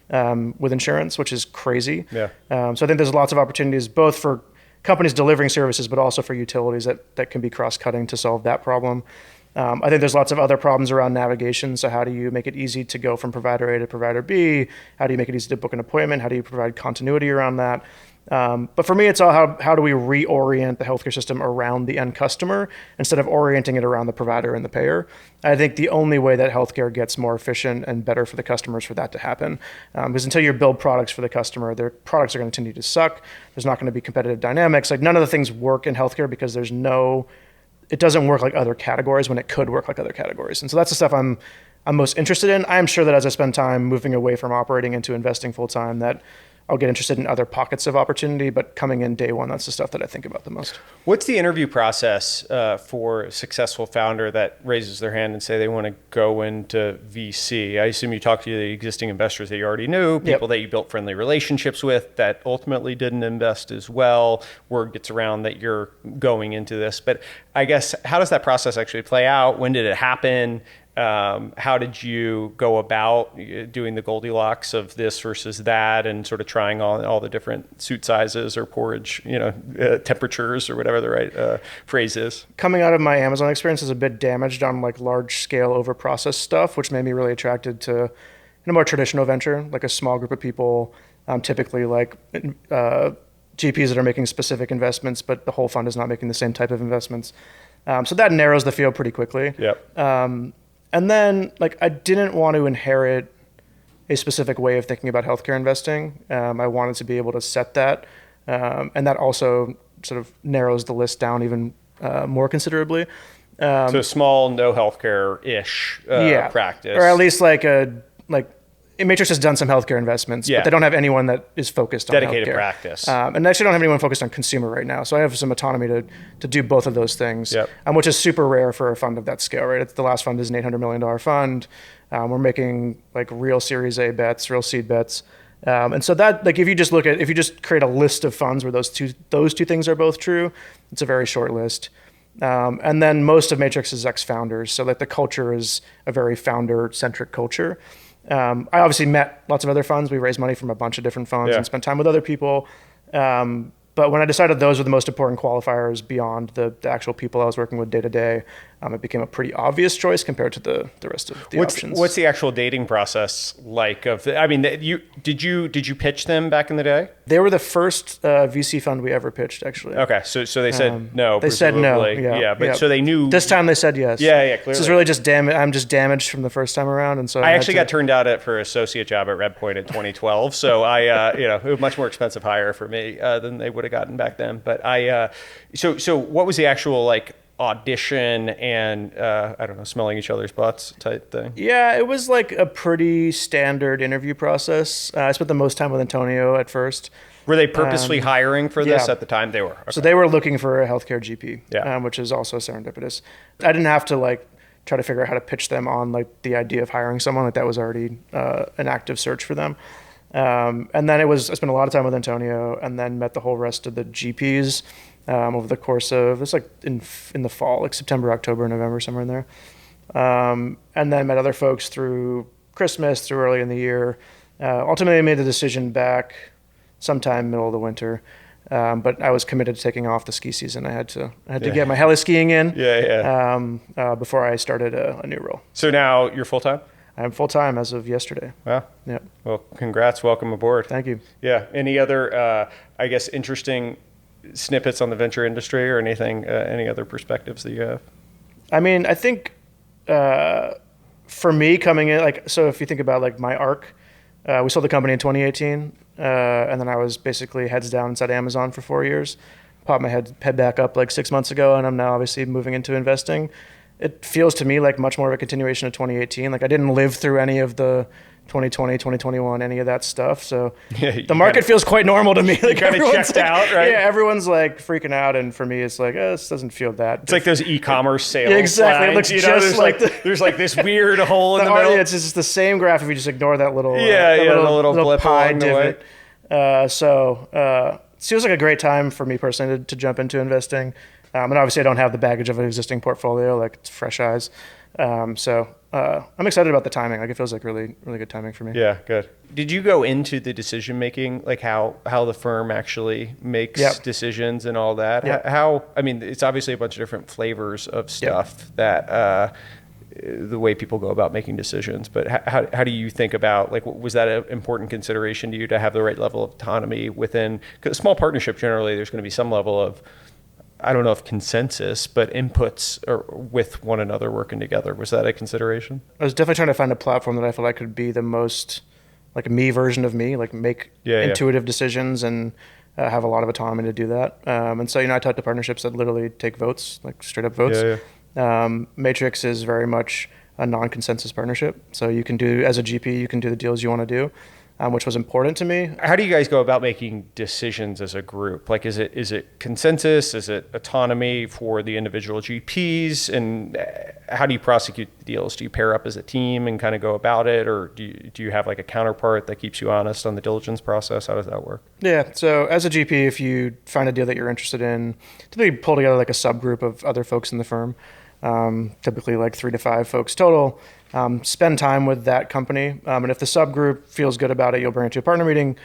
with insurance, which is crazy. Yeah. So I think there's lots of opportunities both for companies delivering services, but also for utilities that can be cross-cutting to solve that problem. I think there's lots of other problems around navigation. So how do you make it easy to go from provider A to provider B? How do you make it easy to book an appointment? How do you provide continuity around that? But for me, it's all how do we reorient the healthcare system around the end customer instead of orienting it around the provider and the payer. I think the only way that healthcare gets more efficient and better for the customers for that to happen. Because until you build products for the customer, their products are going to continue to suck. There's not going to be competitive dynamics. Like none of the things work in healthcare because it doesn't work like other categories when it could work like other categories. And so that's the stuff I'm most interested in. I'm sure that as I spend time moving away from operating into investing full time, that I'll get interested in other pockets of opportunity, but coming in day one, that's the stuff that I think about the most. What's the interview process for a successful founder that raises their hand and say they want to go into VC? I assume you talk to the existing investors that you already knew, people that you built friendly relationships with that ultimately didn't invest as well. Word gets around that you're going into this. But I guess, how does that process actually play out? When did it happen? How did you go about doing the Goldilocks of this versus that and sort of trying on all the different suit sizes or porridge, temperatures or whatever the right phrase is? Coming out of my Amazon experience is a bit damaged on like large scale over processed stuff, which made me really attracted to a more traditional venture, like a small group of people, typically like GPs that are making specific investments, but the whole fund is not making the same type of investments. So that narrows the field pretty quickly. Yep. And then, like, I didn't want to inherit a specific way of thinking about healthcare investing. I wanted to be able to set that. And that also sort of narrows the list down even more considerably. So small, no healthcare-ish practice. Or at least Matrix has done some healthcare investments, but they don't have anyone that is focused on dedicated healthcare. Practice. And they actually don't have anyone focused on consumer right now. So I have some autonomy to do both of those things, which is super rare for a fund of that scale, right? The last fund is an $800 million fund. We're making like real Series A bets, real seed bets. And so that, like, if you just create a list of funds where those two things are both true, it's a very short list. And then most of Matrix is ex-founders. So like the culture is a very founder-centric culture. I obviously met lots of other funds. We raised money from a bunch of different funds and spent time with other people. But when I decided those were the most important qualifiers beyond the actual people I was working with day to day, it became a pretty obvious choice compared to the rest of the options. What's the actual dating process like? Did you pitch them back in the day? They were the first VC fund we ever pitched, actually. Okay, so they said no. They said no. So they knew. This time they said yes. Yeah, clearly. This is really just damage. I'm just damaged from the first time around, and so I actually got turned out for an associate job at Redpoint in 2012. So it was a much more expensive hire for me than they would have gotten back then. But so what was the actual audition and I don't know, smelling each other's butts type thing? Yeah, it was like a pretty standard interview process. I spent the most time with Antonio at first. Were they purposely hiring for this at the time? They were. Okay. So they were looking for a healthcare GP, which is also serendipitous. I didn't have to try to figure out how to pitch them on the idea of hiring someone. That was already an active search for them. And then I spent a lot of time with Antonio, and then met the whole rest of the GPs over the course of, it's like in the fall, like September, October, November, somewhere in there. And then met other folks through Christmas, through early in the year. Ultimately, I made the decision back sometime middle of the winter. But I was committed to taking off the ski season. I had to get my heli skiing in before I started a new role. So now you're full-time? I'm full-time as of yesterday. Wow. Yeah. Well, congrats. Welcome aboard. Thank you. Yeah. Any other, I guess, interesting snippets on the venture industry or anything, any other perspectives that you have? I mean, I think for me coming in, so if you think about my arc, we sold the company in 2018, and then I was basically heads down inside Amazon for 4 years. Popped my head back up 6 months ago, and I'm now obviously moving into investing. It feels to me like much more of a continuation of 2018. I didn't live through any of the 2020, 2021, any of that stuff. So the market feels quite normal to me. You kind of checked out, right? Yeah, everyone's freaking out, and for me, it's this doesn't feel that. It's like those e-commerce sales. Yeah, exactly. Lines, it looks just there's this weird hole in the middle. It's just the same graph if you just ignore that little the little blip pie along the way. divot. It feels like a great time for me personally to jump into investing. And obviously, I don't have the baggage of an existing portfolio. It's fresh eyes. I'm excited about the timing. It feels like really, really good timing for me. Yeah, good. Did you go into the decision making, how the firm actually makes decisions and all that? Yep. It's obviously a bunch of different flavors of stuff that the way people go about making decisions. But how do you think about, was that an important consideration to you to have the right level of autonomy within? Because a small partnership, generally, there's going to be some level of, I don't know if consensus, but inputs with one another working together. Was that a consideration? I was definitely trying to find a platform that I felt I could be the most me version of me, make intuitive decisions and have a lot of autonomy to do that. And so, I talked to partnerships that literally take votes, straight up votes. Matrix is very much a non-consensus partnership. So you can do, as a GP, you can do the deals you want to do. Which was important to me. How do you guys go about making decisions as a group? Is it consensus? Is it autonomy for the individual GPs? And how do you prosecute the deals? Do you pair up as a team and kind of go about it? Or do you have a counterpart that keeps you honest on the diligence process? How does that work? Yeah. So as a GP, if you find a deal that you're interested in, typically pull together a subgroup of other folks in the firm, typically 3 to 5 folks total. Spend time with that company. And if the subgroup feels good about it, you'll bring it to a partner meeting.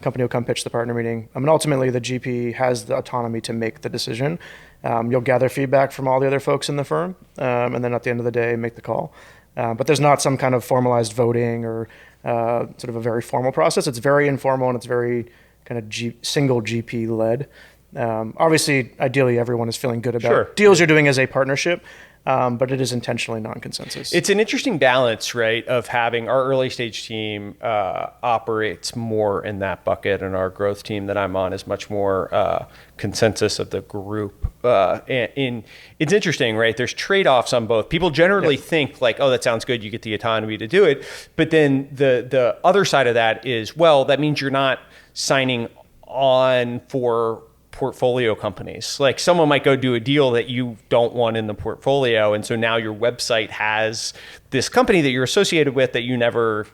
Company will come pitch the partner meeting. Ultimately, the GP has the autonomy to make the decision. You'll gather feedback from all the other folks in the firm, and then at the end of the day, make the call. But there's not some kind of formalized voting or sort of a very formal process. It's very informal, and it's very kind of single GP led. Obviously, ideally, everyone is feeling good about deals you're doing as a partnership. But it is intentionally non-consensus. It's an interesting balance, right, of having our early stage team operates more in that bucket, and our growth team that I'm on is much more consensus of the group. And it's interesting, right? There's trade-offs on both. People generally think oh, that sounds good. You get the autonomy to do it. But then the other side of that is, well, that means you're not signing on for portfolio companies. Someone might go do a deal that you don't want in the portfolio, and so now your website has this company that you're associated with that you never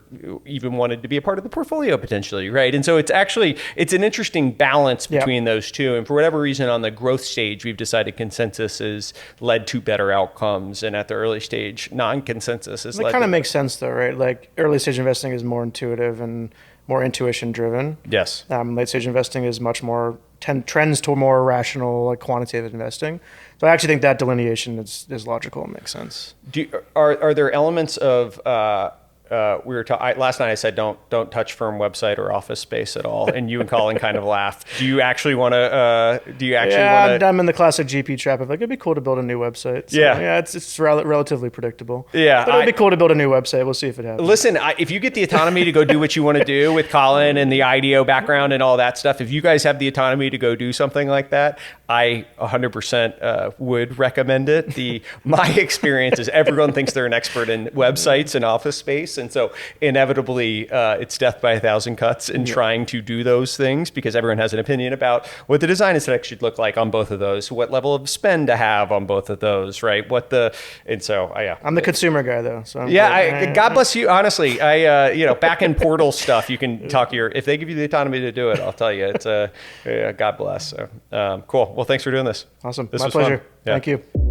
even wanted to be a part of the portfolio potentially, right? And so it's an interesting balance between those two. And for whatever reason, on the growth stage, we've decided consensus has led to better outcomes, and at the early stage, non-consensus has led. It kind of makes sense though, right? Early stage investing is more intuitive and more intuition driven. Yes. Late stage investing is much more trends to more rational, quantitative investing. So I actually think that delineation is logical and makes sense. Are there elements of last night I said don't touch firm website or office space at all, and you and Colin kind of laughed. Do you actually want to? I'm in the classic GP trap of it'd be cool to build a new website. So, it's relatively predictable. Yeah, but it'd be cool to build a new website. We'll see if it happens. Listen, if you get the autonomy to go do what you want to do with Colin and the IDEO background and all that stuff, if you guys have the autonomy to go do something like that, I 100% would recommend it. My experience is everyone thinks they're an expert in websites and office space. And so inevitably it's death by a thousand cuts in trying to do those things, because everyone has an opinion about what the design aesthetic should look like on both of those, what level of spend to have on both of those, right? I'm the consumer guy though. So God bless you. Honestly, back in portal stuff, you can talk if they give you the autonomy to do it, I'll tell you, it's God bless. So cool. Well, thanks for doing this. Awesome. This My was pleasure. Fun. Yeah. Thank you.